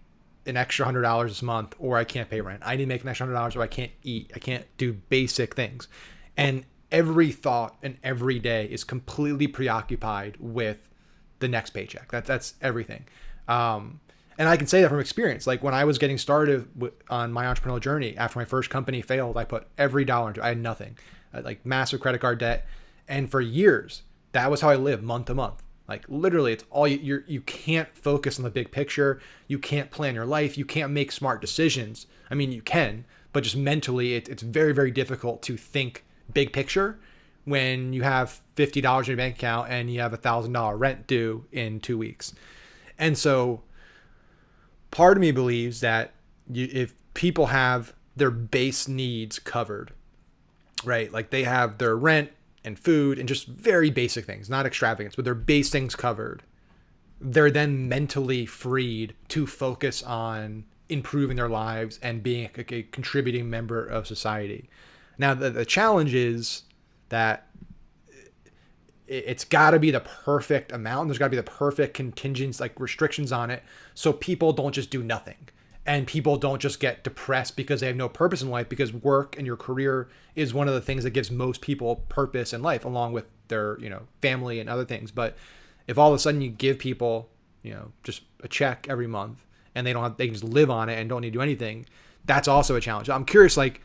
an extra $100 this month or I can't pay rent. I need to make an extra $100 or I can't eat. I can't do basic things. And every thought and every day is completely preoccupied with the next paycheck. That's everything. And I can say that from experience. Like when I was getting started on my entrepreneurial journey, after my first company failed, I put every dollar into it. I had nothing, like massive credit card debt, and for years that was how I lived month to month. Like literally, it's all you can't focus on the big picture. You can't plan your life. You can't make smart decisions. I mean, you can, but just mentally, it's very very difficult to think big picture when you have $50 in your bank account and you have $1,000 rent due in 2 weeks. And so part of me believes that if people have their base needs covered, right? Like they have their rent and food and just very basic things, not extravagance, but their base things covered, they're then mentally freed to focus on improving their lives and being a contributing member of society. Now, the challenge is that it's got to be the perfect amount. There's got to be the perfect contingents, like restrictions on it, so people don't just do nothing, and people don't just get depressed because they have no purpose in life. Because work and your career is one of the things that gives most people purpose in life, along with their family and other things. But if all of a sudden you give people just a check every month and they can just live on it and don't need to do anything, that's also a challenge. I'm curious, like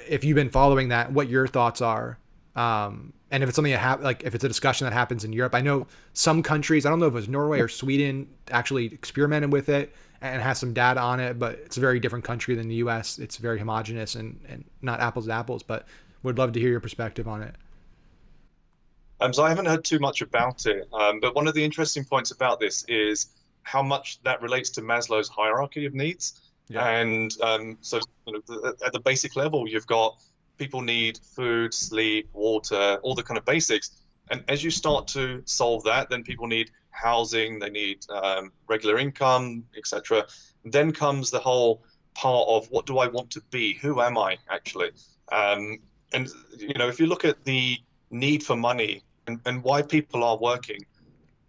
if you've been following that, what your thoughts are. And if it's something that like if it's a discussion that happens in Europe. I know some countries, I don't know if it was Norway or Sweden, actually experimented with it and has some data on it, but it's a very different country than the US. It's very homogenous and not apples to apples, but would love to hear your perspective on it. So I haven't heard too much about it, but one of the interesting points about this is how much that relates to Maslow's hierarchy of needs. Yeah. And so at the basic level, you've got people need food, sleep, water, all the kind of basics. And as you start to solve that, then people need housing, they need regular income, etc. Then comes the whole part of what do I want to be? Who am I actually? And if you look at the need for money and why people are working,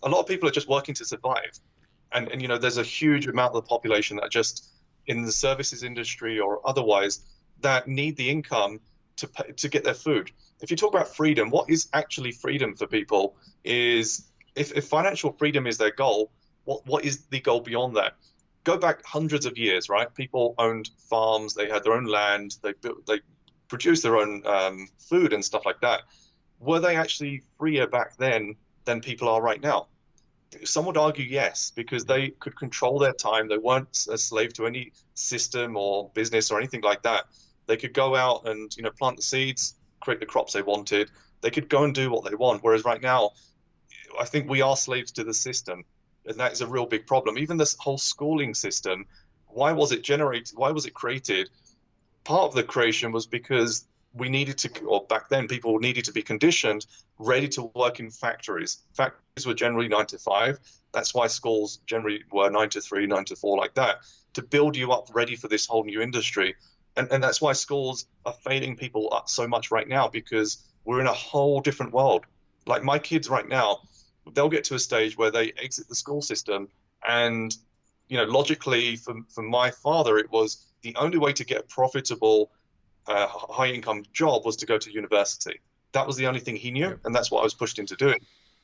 a lot of people are just working to survive. And there's a huge amount of the population that are just in the services industry or otherwise that need the income to get their food. If you talk about freedom, what is actually freedom for people is if financial freedom is their goal, what is the goal beyond that? Go back hundreds of years, right? People owned farms, they had their own land, they produced their own food and stuff like that. Were they actually freer back then than people are right now? Some would argue yes, because they could control their time. They weren't a slave to any system or business or anything like that. They could go out and plant the seeds, create the crops they wanted. They could go and do what they want. Whereas right now, I think we are slaves to the system, and that is a real big problem. Even this whole schooling system, why was it generated? Why was it created? Part of the creation was because we needed to, or back then people needed to be conditioned, ready to work in factories. Factories were generally 9 to 5. That's why schools generally were 9 to 3, 9 to 4, like that, to build you up ready for this whole new industry. And that's why schools are failing people up so much right now, because we're in a whole different world. Like my kids right now, they'll get to a stage where they exit the school system. And, logically for my father, it was the only way to get a profitable high income job was to go to university. That was the only thing he knew. Yep. And that's what I was pushed into doing.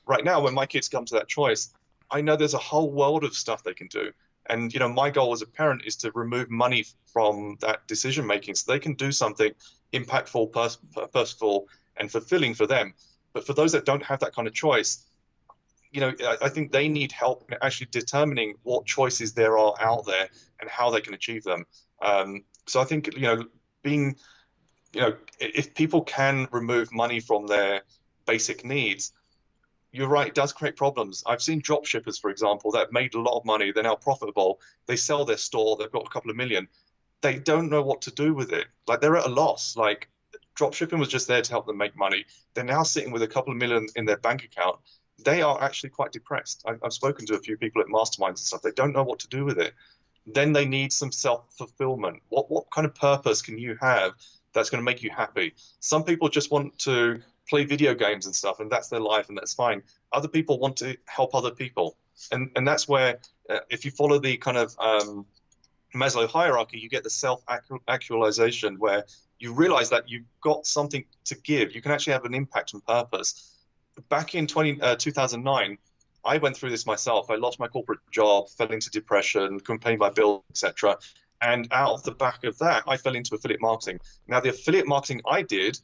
Right now, when my kids come to that choice, I know there's a whole world of stuff they can do. And, my goal as a parent is to remove money from that decision making so they can do something impactful, purposeful, and fulfilling for them. But for those that don't have that kind of choice, I think they need help in actually determining what choices there are out there and how they can achieve them. So I think, being, if people can remove money from their basic needs, you're right, it does create problems. I've seen drop shippers, for example, that have made a lot of money. They're now profitable. They sell their store. They've got a couple of million. They don't know what to do with it. Like, they're at a loss. Like, drop shipping was just there to help them make money. They're now sitting with a couple of million in their bank account. they are actually quite depressed. I've spoken to a few people at masterminds and stuff. They don't know what to do with it. Then they need some self-fulfillment. What kind of purpose can you have that's going to make you happy? Some people just want to play video games and stuff, and that's their life, and that's fine. Other people want to help other people, and that's where if you follow the kind of Maslow hierarchy, you get the self-actualization where you realize that you've got something to give. You can actually have an impact and purpose. Back in 2009, I went through this myself. I lost my corporate job, fell into depression, couldn't pay my bills, etc. And out of the back of that, I fell into affiliate marketing. Now, the affiliate marketing I did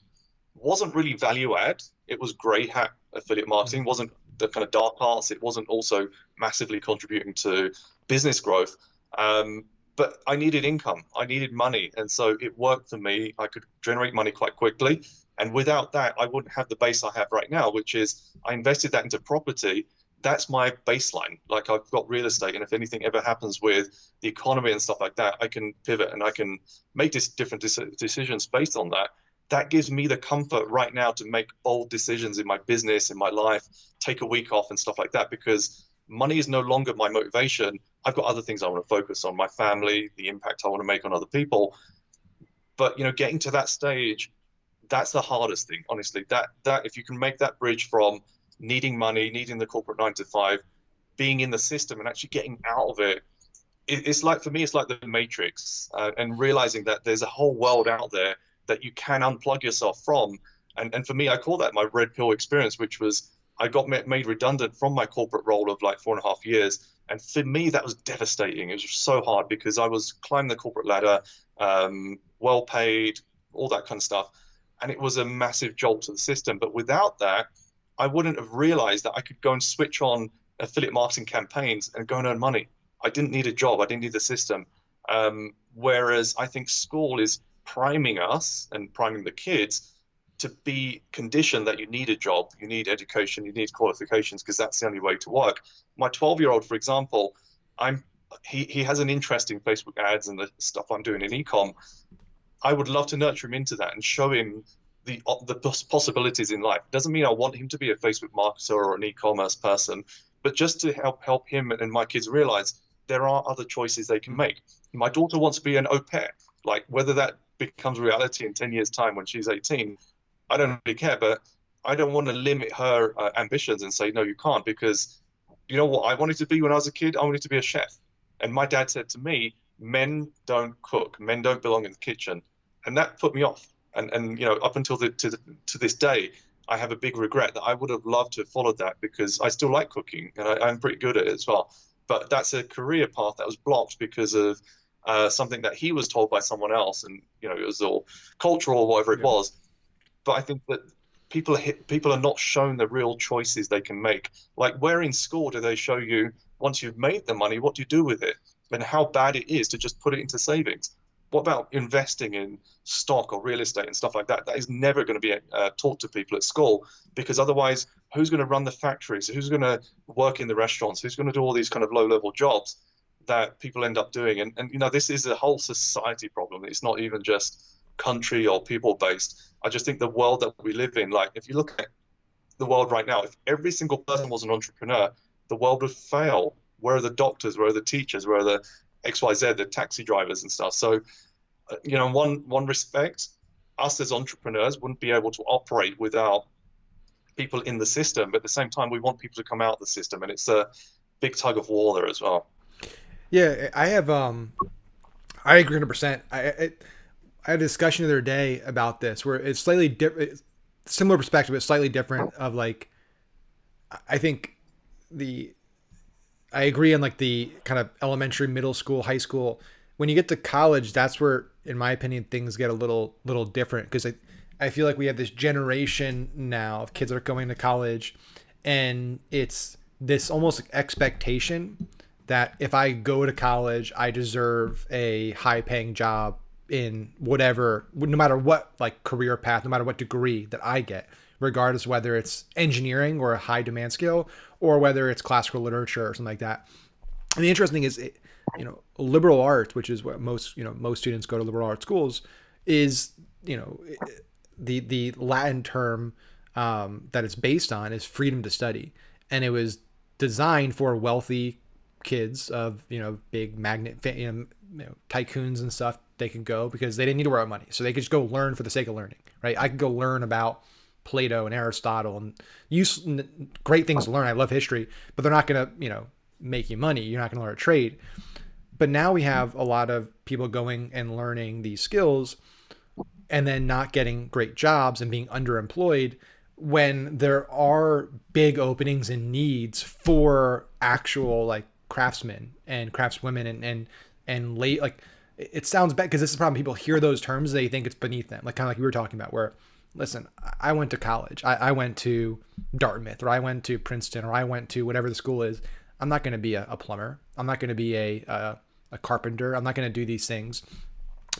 wasn't really value add. It was grey hat affiliate marketing, wasn't the kind of dark arts. It wasn't also massively contributing to business growth. But I needed income. I needed money. And so it worked for me. I could generate money quite quickly. And without that, I wouldn't have the base I have right now, which is I invested that into property. That's my baseline. Like I've got real estate. And if anything ever happens with the economy and stuff like that, I can pivot and I can make different decisions based on that. That gives me the comfort right now to make bold decisions in my business, in my life, take a week off and stuff like that, because money is no longer my motivation. I've got other things I want to focus on, my family, the impact I want to make on other people. But, getting to that stage, that's the hardest thing, honestly. That if you can make that bridge from needing money, needing the corporate 9 to 5, being in the system and actually getting out of it, it's like, for me, it's like the Matrix, and realizing that there's a whole world out there that you can unplug yourself from. And for me, I call that my red pill experience, which was I got made redundant from my corporate role of like 4.5 years. And for me, that was devastating. It was so hard because I was climbing the corporate ladder, well paid, all that kind of stuff. And it was a massive jolt to the system. But without that, I wouldn't have realized that I could go and switch on affiliate marketing campaigns and go and earn money. I didn't need a job. I didn't need the system. Whereas I think school is priming us and priming the kids to be conditioned that you need a job, you need education, you need qualifications, because that's the only way to work. My 12-year-old, for example, he has an interest in Facebook ads and the stuff I'm doing in ecom. I would love to nurture him into that and show him the possibilities in life. It doesn't mean I want him to be a Facebook marketer or an e-commerce person, but just to help him and my kids realize there are other choices they can make. My daughter wants to be an au pair, like whether that becomes reality in 10 years' time when she's 18, I don't really care, but I don't want to limit her ambitions and say, no, you can't, because you know what I wanted to be when I was a kid? I wanted to be a chef. And my dad said to me, men don't cook, men don't belong in the kitchen. And that put me off. And up until to this day, I have a big regret that I would have loved to have followed that, because I still like cooking and I'm pretty good at it as well. But that's a career path that was blocked because of something that he was told by someone else, and it was all cultural or whatever it was. But I think that people are not shown the real choices they can make. Like, where in school do they show you, once you've made the money, what do you do with it, and how bad it is to just put it into savings? What about investing in stock or real estate and stuff like that? That is never going to be taught to people at school, because otherwise, who's going to run the factories? Who's going to work in the restaurants? Who's going to do all these kind of low-level jobs that people end up doing? And this is a whole society problem. It's not even just country or people based. I just think the world that we live in, like if you look at the world right now, if every single person was an entrepreneur, the world would fail. Where are the doctors? Where are the teachers? Where are the XYZ, the taxi drivers and stuff? So, in one respect, us as entrepreneurs wouldn't be able to operate without people in the system. But at the same time, we want people to come out of the system, and it's a big tug of war there as well. Yeah, I have. I agree 100%. I had a discussion the other day about this where it's slightly different, similar perspective, but slightly different. Of like, I think I agree on like the kind of elementary, middle school, high school. When you get to college, that's where, in my opinion, things get a little different, because I feel like we have this generation now of kids that are going to college, and it's this almost expectation that if I go to college, I deserve a high paying job in whatever, no matter what like career path, no matter what degree that I get, regardless whether it's engineering or a high demand skill, or whether it's classical literature or something like that. And the interesting thing is, liberal arts, which is what most students go to liberal arts schools, is the Latin term that it's based on is freedom to study. and it was designed for wealthy kids of big magnet tycoons and stuff. They could go because they didn't need to worry about money, so they could just go learn for the sake of learning, right? I could go learn about Plato and Aristotle and use great things to learn. I love history, but they're not gonna make you money. You're not gonna learn a trade. But now we have a lot of people going and learning these skills and then not getting great jobs and being underemployed when there are big openings and needs for actual like craftsmen and craftswomen and late like it sounds bad because this is the problem. People hear those terms, they think it's beneath them, like kind of like we were talking about, where listen, I went to college, I went to Dartmouth, or I went to Princeton, or I went to whatever the school is. I'm not going to be a plumber, I'm not going to be a carpenter, I'm not going to do these things.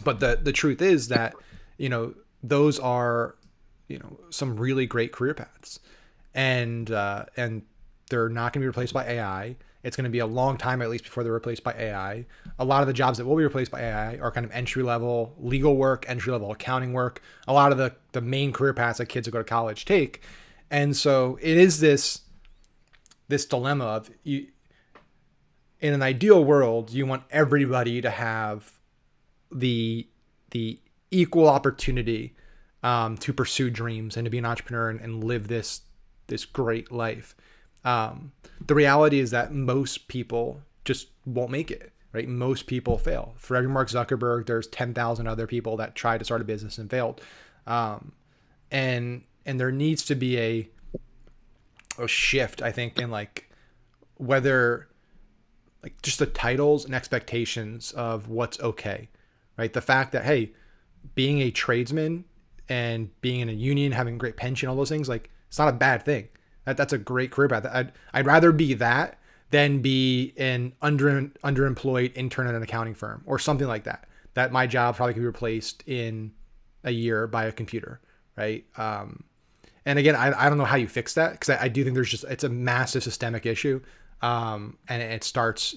But the truth is that those are some really great career paths, and they're not going to be replaced by AI. It's going to be a long time at least before they're replaced by AI. A lot of the jobs that will be replaced by AI are kind of entry level legal work, entry level accounting work. A lot of the main career paths that kids who go to college take, and so it is this dilemma of you. In an ideal world, you want everybody to have the equal opportunity to pursue dreams and to be an entrepreneur and live this great life. The reality is that most people just won't make it, right? Most people fail. For every Mark Zuckerberg, there's 10,000 other people that tried to start a business and failed. And there needs to be a shift, I think, in like whether like just the titles and expectations of what's okay, right? The fact that, hey, being a tradesman and being in a union, having a great pension, all those things, like it's not a bad thing. That's a great career path. I'd rather be that than be an underemployed intern at an accounting firm or something like that. That my job probably could be replaced in a year by a computer, right? And again, I don't know how you fix that because I do think it's a massive systemic issue, and it starts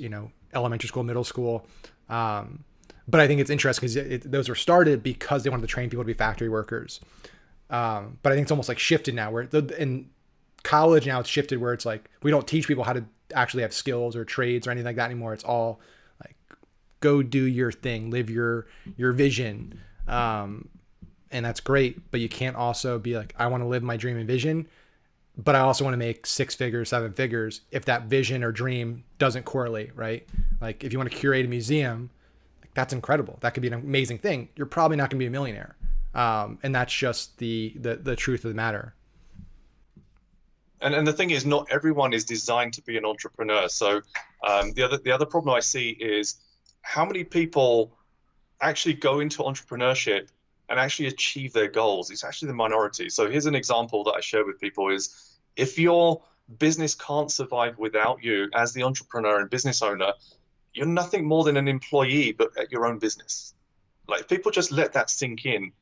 elementary school, middle school. But I think it's interesting because those were started because they wanted to train people to be factory workers. But I think it's almost like shifted now where in college now it's shifted where it's like we don't teach people how to actually have skills or trades or anything like that anymore. It's all like go do your thing, live your vision. And that's great, but you can't also be like, I want to live my dream and vision, but I also want to make 6 figures, 7 figures if that vision or dream doesn't correlate, right? Like if you want to curate a museum, like that's incredible. That could be an amazing thing. You're probably not going to be a millionaire. And that's just the truth of the matter. And the thing is, not everyone is designed to be an entrepreneur. So the other problem I see is how many people actually go into entrepreneurship and actually achieve their goals. It's actually the minority. So here's an example that I share with people is if your business can't survive without you as the entrepreneur and business owner, you're nothing more than an employee, but at your own business. Like people just let that sink in.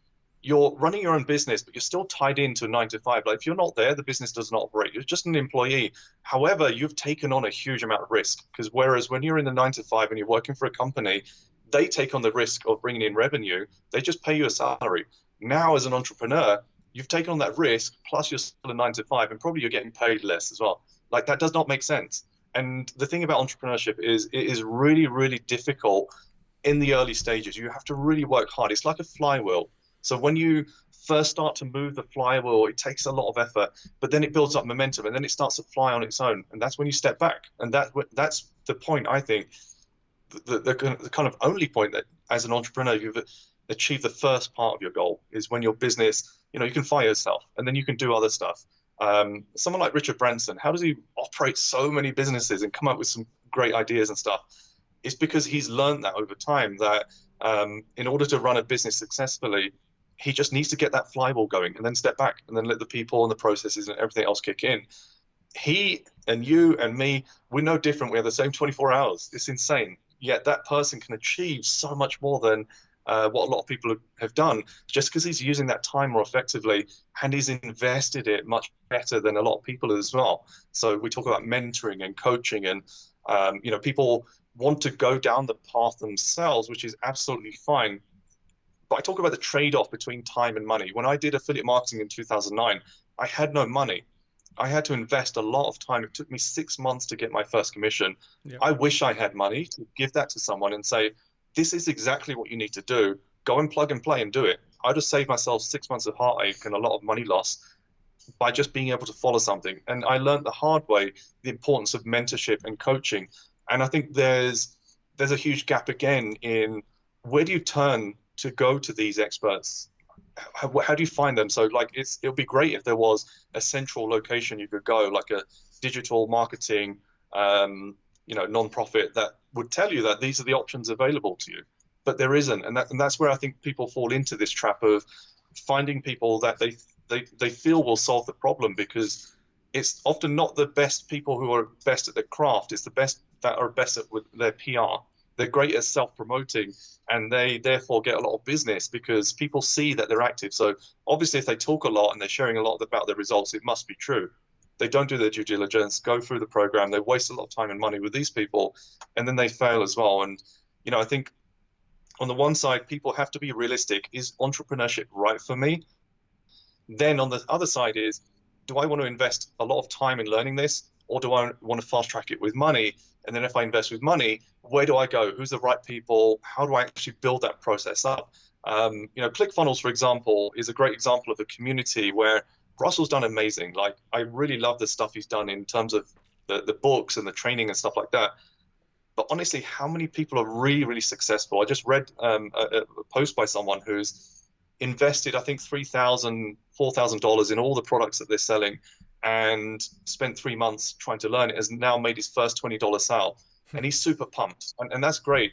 You're running your own business, but you're still tied into a 9 to 5. Like if you're not there, the business doesn't operate. You're just an employee. However, you've taken on a huge amount of risk because whereas when you're in the 9 to 5 and you're working for a company, they take on the risk of bringing in revenue. They just pay you a salary. Now, as an entrepreneur, you've taken on that risk, plus you're still a 9 to 5, and probably you're getting paid less as well. Like that does not make sense. And the thing about entrepreneurship is it is really, really difficult in the early stages. You have to really work hard. It's like a flywheel. So when you first start to move the flywheel, it takes a lot of effort, but then it builds up momentum and then it starts to fly on its own. And that's when you step back. And that's the point, I think, the kind of only point that as an entrepreneur you've achieved the first part of your goal is when your business, you can fire yourself and then you can do other stuff. Someone like Richard Branson, how does he operate so many businesses and come up with some great ideas and stuff? It's because he's learned that over time that in order to run a business successfully, he just needs to get that flywheel going and then step back and then let the people and the processes and everything else kick in. He and you and me, we're no different. We have the same 24 hours. It's insane. Yet that person can achieve so much more than what a lot of people have done just because he's using that time more effectively and he's invested it much better than a lot of people as well. So we talk about mentoring and coaching and, people want to go down the path themselves, which is absolutely fine. But I talk about the trade-off between time and money. When I did affiliate marketing in 2009, I had no money. I had to invest a lot of time. It took me 6 months to get my first commission. Yeah. I wish I had money to give that to someone and say, this is exactly what you need to do. Go and plug and play and do it. I'd have saved myself 6 months of heartache and a lot of money loss by just being able to follow something. And I learned the hard way the importance of mentorship and coaching. And I think there's a huge gap again in where do you turn to go to these experts? How do you find them? So like it'll be great if there was a central location you could go, like a digital marketing, nonprofit that would tell you that these are the options available to you. But there isn't, and that's where I think people fall into this trap of finding people that they feel will solve the problem, because it's often not the best people who are best at the craft. It's the best that are best at with their PR. They're great at self-promoting, and they therefore get a lot of business because people see that they're active. So obviously, if they talk a lot and they're sharing a lot about their results, it must be true. They don't do their due diligence, go through the program, they waste a lot of time and money with these people, and then they fail as well. And I think on the one side, people have to be realistic. Is entrepreneurship right for me? Then on the other side is, do I want to invest a lot of time in learning this, or do I want to fast track it with money? And then if I invest with money, where do I go? Who's the right people? How do I actually build that process up? ClickFunnels, for example, is a great example of a community where Russell's done amazing. Like, I really love the stuff he's done in terms of the books and the training and stuff like that. But honestly, how many people are really, really successful? I just read a post by someone who's invested, I think, $3,000, $4,000 in all the products that they're selling, and spent 3 months trying to learn it, has now made his first $20 sale. And he's super pumped. And that's great.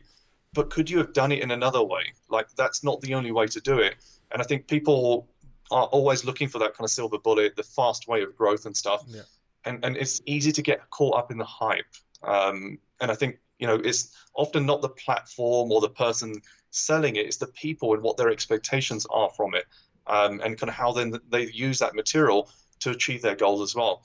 But could you have done it in another way? Like, that's not the only way to do it. And I think people are always looking for that kind of silver bullet, the fast way of growth and stuff. Yeah. And it's easy to get caught up in the hype. And I think, it's often not the platform or the person selling it, it's the people and what their expectations are from it, and kind of how then they use that material to achieve their goals as well.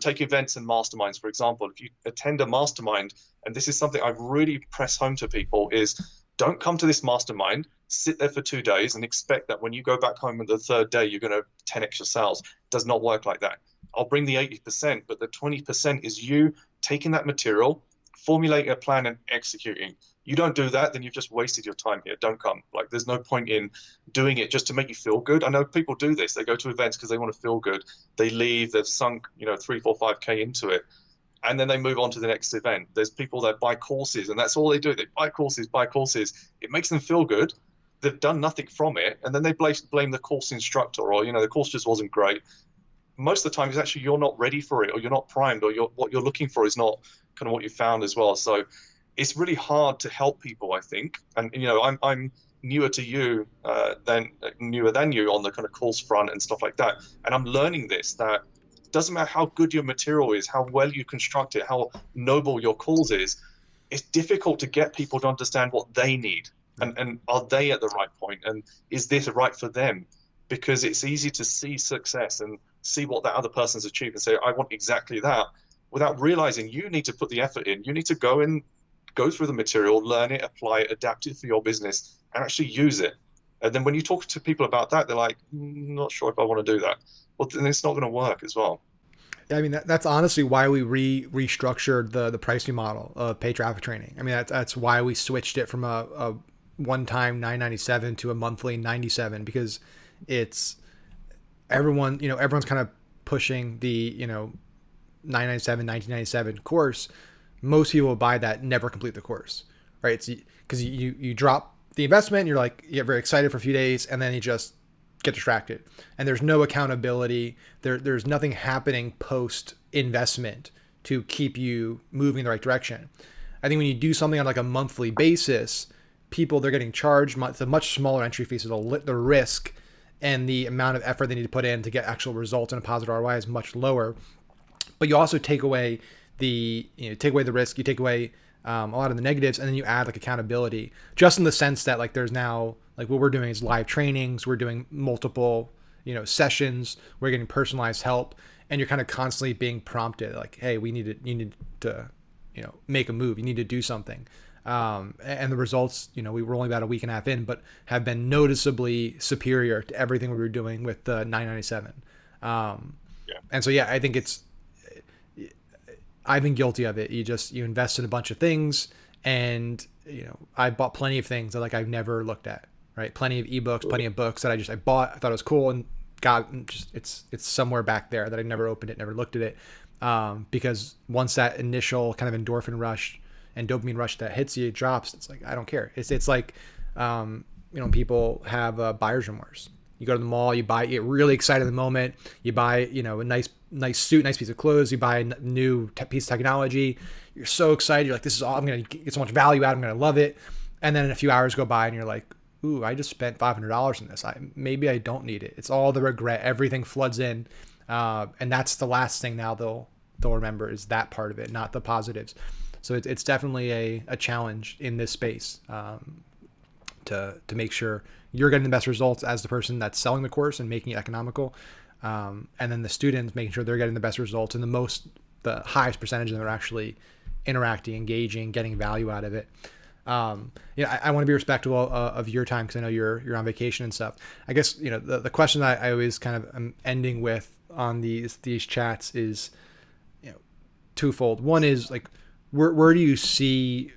Take events and masterminds, for example. If you attend a mastermind, and this is something I really press home to people, is don't come to this mastermind, sit there for 2 days and expect that when you go back home on the third day, you're going to 10x your sales. It does not work like that. I'll bring the 80%, but the 20% is you taking that material, formulating a plan and executing. You don't do that, then you've just wasted your time here. Don't come. Like, there's no point in doing it just to make you feel good. I know people do this. They go to events because they want to feel good. They leave, they've sunk, 3, 4, 5K into it. And then they move on to the next event. There's people that buy courses, and that's all they do. They buy courses. It makes them feel good. They've done nothing from it. And then they blame the course instructor, or, the course just wasn't great. Most of the time, it's actually you're not ready for it, or you're not primed, or what you're looking for is not kind of what you found as well. So it's really hard to help people, I think. And, I'm newer to you, newer than you on the kind of course front and stuff like that. And I'm learning this, that it doesn't matter how good your material is, how well you construct it, how noble your cause is. It's difficult to get people to understand what they need, and are they at the right point, and is this right for them? Because it's easy to see success and see what that other person's achieved and say, I want exactly that, without realizing you need to put the effort in. You need to go through the material, learn it, apply it, adapt it for your business, and actually use it. And then when you talk to people about that, they're like, not sure if I want to do that. Well, then it's not going to work as well. I mean, that's honestly why we restructured the pricing model of paid traffic training. I mean, that's why we switched it from a one-time $997 to a monthly $97, because it's everyone's kind of pushing the $997, $1997 course. Most people will buy that, never complete the course, right? It's because you drop the investment, you're very excited for a few days, and then you just get distracted, and there's no accountability. There's nothing happening post investment to keep you moving in the right direction. I think when you do something on like a monthly basis, they're getting charged. It's a much smaller entry fee, so the risk and the amount of effort they need to put in to get actual results and a positive ROI is much lower. But you also take away the risk, you take away a lot of the negatives, and then you add like accountability, just in the sense that like there's now, like, what we're doing is live trainings, we're doing multiple sessions, we're getting personalized help, and you're kind of constantly being prompted, like, hey, you need to make a move, you need to do something. And the results, we were only about a week and a half in, but have been noticeably superior to everything we were doing with the 997. Yeah. And so yeah, I think it's I've been guilty of it. You invest in a bunch of things, and I bought plenty of things that like I've never looked at. Right, plenty of ebooks, plenty of books that I bought. I thought it was cool and got just it's somewhere back there that I never opened it, never looked at it, because once that initial kind of endorphin rush and dopamine rush that hits you drops, it's like I don't care. It's like people have buyer's remorse. You go to the mall, you get really excited in the moment. You buy, a nice suit, nice piece of clothes. You buy a new piece of technology. You're so excited. You're like, this is all, I'm going to get so much value out. I'm going to love it. And then a few hours go by and you're like, ooh, I just spent $500 on this. Maybe I don't need it. It's all the regret. Everything floods in. And that's the last thing now they'll remember is that part of it, not the positives. So it's definitely a challenge in this space, to make sure you're getting the best results as the person that's selling the course and making it economical. And then the students making sure they're getting the best results and the highest percentage of them are actually interacting, engaging, getting value out of it. I want to be respectful of your time because I know you're on vacation and stuff. I guess, the question that I always kind of am ending with on these chats is, twofold. One is like, where do you see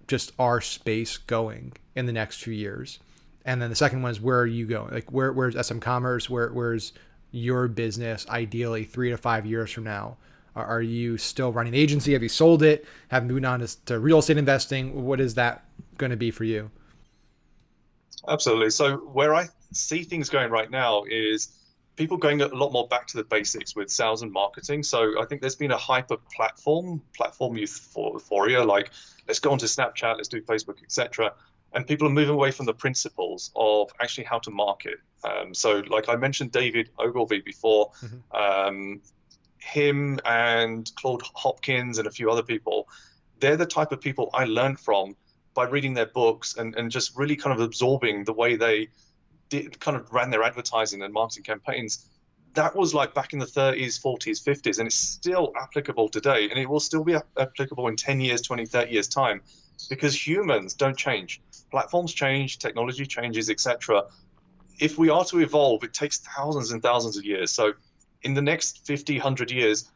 just our space going in the next few years? And then the second one is, where are you going? Like, where's SM Commerce? Where's your business ideally 3 to 5 years from now? Are you still running an agency? Have you sold it? Have you moved on to real estate investing? What is that going to be for you? Absolutely. So where I see things going right now is people going a lot more back to the basics with sales and marketing. So I think there's been a hyper platform euphoria, like let's go onto Snapchat, let's do Facebook, etc. And people are moving away from the principles of actually how to market. So like I mentioned David Ogilvy before, him and Claude Hopkins and a few other people, they're the type of people I learned from by reading their books and just really kind of absorbing the way they kind of ran their advertising and marketing campaigns. That was like back in the 30s, 40s, 50s, and it's still applicable today. And it will still be applicable in 10 years, 20, 30 years time, because humans don't change. Platforms change, technology changes, etc. If we are to evolve, it takes thousands and thousands of years. So in the next 50, 100 years,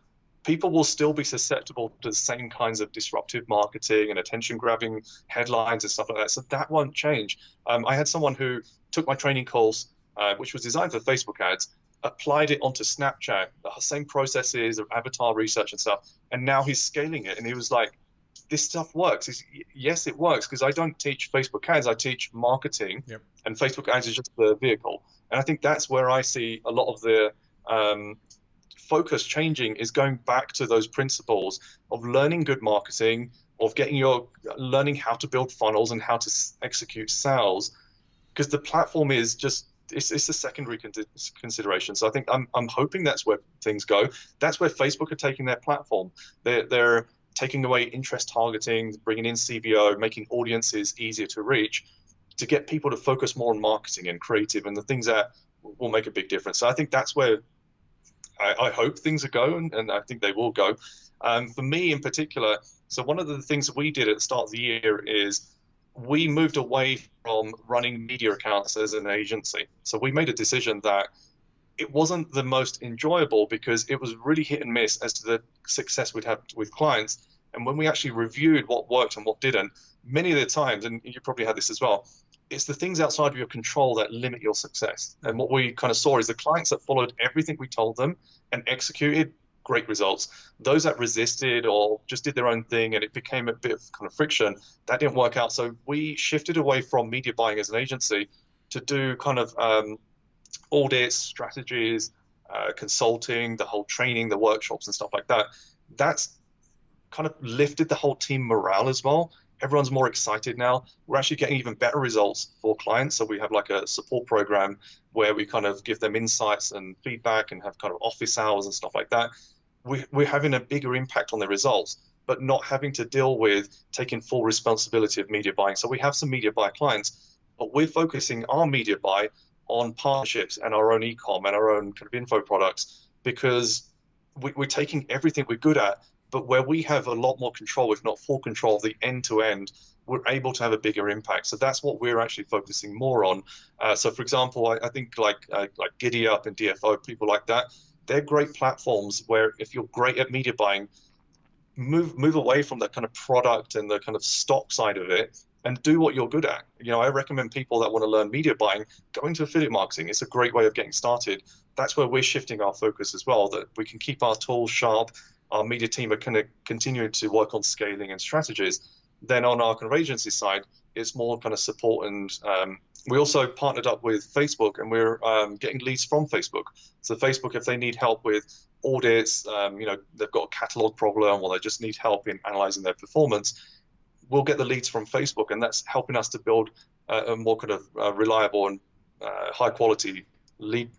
people will still be susceptible to the same kinds of disruptive marketing and attention grabbing headlines and stuff like that. So that won't change. I had someone who took my training course, which was designed for Facebook ads, applied it onto Snapchat, the same processes of avatar research and stuff. And now he's scaling it. And he was like, this stuff works. Yes, it works, because I don't teach Facebook ads, I teach marketing. Yep. And Facebook ads is just the vehicle. And I think that's where I see a lot of the focus changing, is going back to those principles of learning good marketing, of learning how to build funnels and how to execute sales, because the platform is just it's a secondary consideration. So I think I'm hoping that's where things go. That's where Facebook are taking their platform. They're taking away interest targeting, bringing in CBO, making audiences easier to reach, to get people to focus more on marketing and creative and the things that will make a big difference. So I think that's where I hope things are going, and I think they will go. For me in particular, so one of the things that we did at the start of the year is we moved away from running media accounts as an agency. So we made a decision that it wasn't the most enjoyable, because it was really hit and miss as to the success we'd have with clients. And when we actually reviewed what worked and what didn't, many of the times, and you probably had this as well, it's the things outside of your control that limit your success. And what we kind of saw is the clients that followed everything we told them and executed, great results. Those that resisted or just did their own thing and it became a bit of kind of friction, that didn't work out. So we shifted away from media buying as an agency to do kind of audits, strategies, consulting, the whole training, the workshops and stuff like that. That's kind of lifted the whole team morale as well. Everyone's more excited now. We're actually getting even better results for clients. So we have like a support program where we kind of give them insights and feedback and have kind of office hours and stuff like that. We're having a bigger impact on the results, but not having to deal with taking full responsibility of media buying. So we have some media buy clients, but we're focusing our media buy on partnerships and our own e-com and our own kind of info products, because we're taking everything we're good at, but where we have a lot more control, if not full control of the end-to-end, we're able to have a bigger impact. So that's what we're actually focusing more on. So for example, I think like Giddy Up and DFO, people like that, they're great platforms where if you're great at media buying, move away from the kind of product and the kind of stock side of it and do what you're good at. I recommend people that want to learn media buying go into affiliate marketing. It's a great way of getting started. That's where we're shifting our focus as well, that we can keep our tools sharp. Our media team are kind of continuing to work on scaling and strategies. Then on our kind of agency side, it's more kind of support. And we also partnered up with Facebook, and we're getting leads from Facebook. So Facebook, if they need help with audits, they've got a catalog problem, or they just need help in analyzing their performance, we'll get the leads from Facebook, and that's helping us to build a more kind of reliable and high quality lead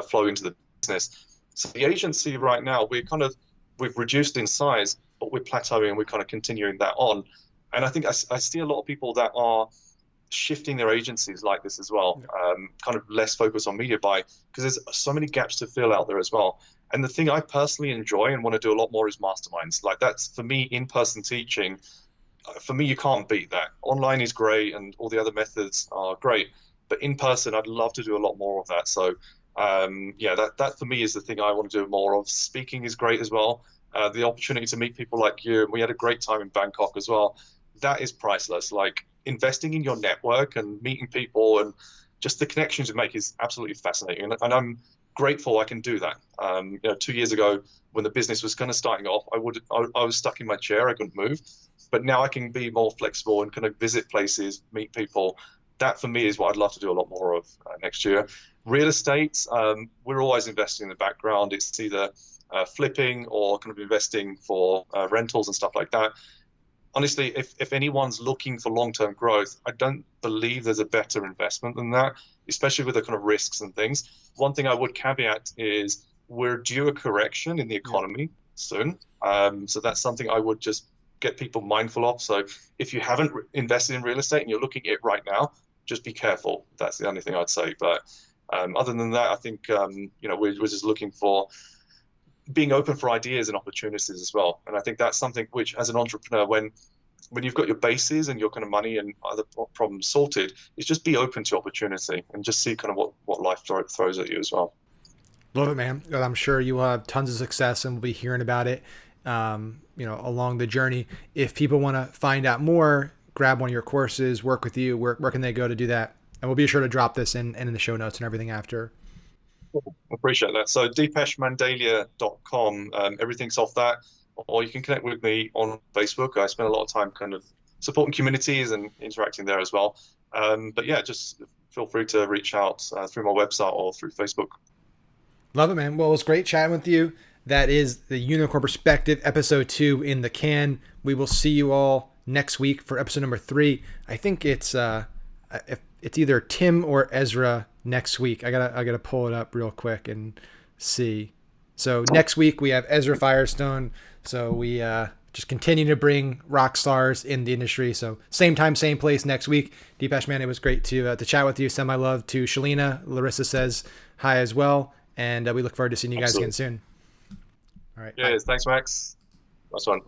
flow into the business. So the agency right now, we've reduced in size, but we're plateauing and we're kind of continuing that on. And I think I see a lot of people that are shifting their agencies like this as well, kind of less focus on media buy, because there's so many gaps to fill out there as well. And the thing I personally enjoy and want to do a lot more is masterminds. Like, that's for me, in-person teaching. For me, you can't beat that. Online is great and all the other methods are great, but in person, I'd love to do a lot more of that. So that for me is the thing I want to do more of. Speaking is great as well. The opportunity to meet people like you, and we had a great time in Bangkok as well. That is priceless. Like, investing in your network and meeting people and just the connections you make is absolutely fascinating. And I'm grateful I can do that. 2 years ago, when the business was kind of starting off, I was stuck in my chair. I couldn't move. But now I can be more flexible and kind of visit places, meet people. That for me is what I'd love to do a lot more of next year. Real estate, we're always investing in the background. It's either flipping or kind of investing for rentals and stuff like that. Honestly, if anyone's looking for long-term growth, I don't believe there's a better investment than that, especially with the kind of risks and things. One thing I would caveat is we're due a correction in the economy soon. So that's something I would just get people mindful of. So if you haven't invested in real estate and you're looking at it right now, just be careful. That's the only thing I'd say. But other than that, I think we're just looking for being open for ideas and opportunities as well. And I think that's something which, as an entrepreneur, when you've got your bases and your kind of money and other problems sorted, is just be open to opportunity and just see kind of what life throws at you as well. Love it, man. Well, I'm sure you will have tons of success, and we'll be hearing about it, along the journey. If people want to find out more, grab one of your courses, work with you, where can they go to do that? And we'll be sure to drop this in the show notes and everything after. Appreciate that. So depeshmandalia.com, everything's off that, or you can connect with me on Facebook. I spend a lot of time kind of supporting communities and interacting there as well. But yeah, just feel free to reach out through my website or through Facebook. Love it, man. Well, it was great chatting with you. That is the Unicorn Perspective, episode 2 in the can. We will see you all next week for episode number 3. I think it's either Tim or Ezra next week. I gotta pull it up real quick and see. So next week we have Ezra Firestone. So we just continue to bring rock stars in the industry. So same time, same place next week. Depesh, man, it was great to chat with you. Send my love to Shalina. Larissa says hi as well, and we look forward to seeing you guys again soon. All right. Yeah, thanks, Max. Nice one.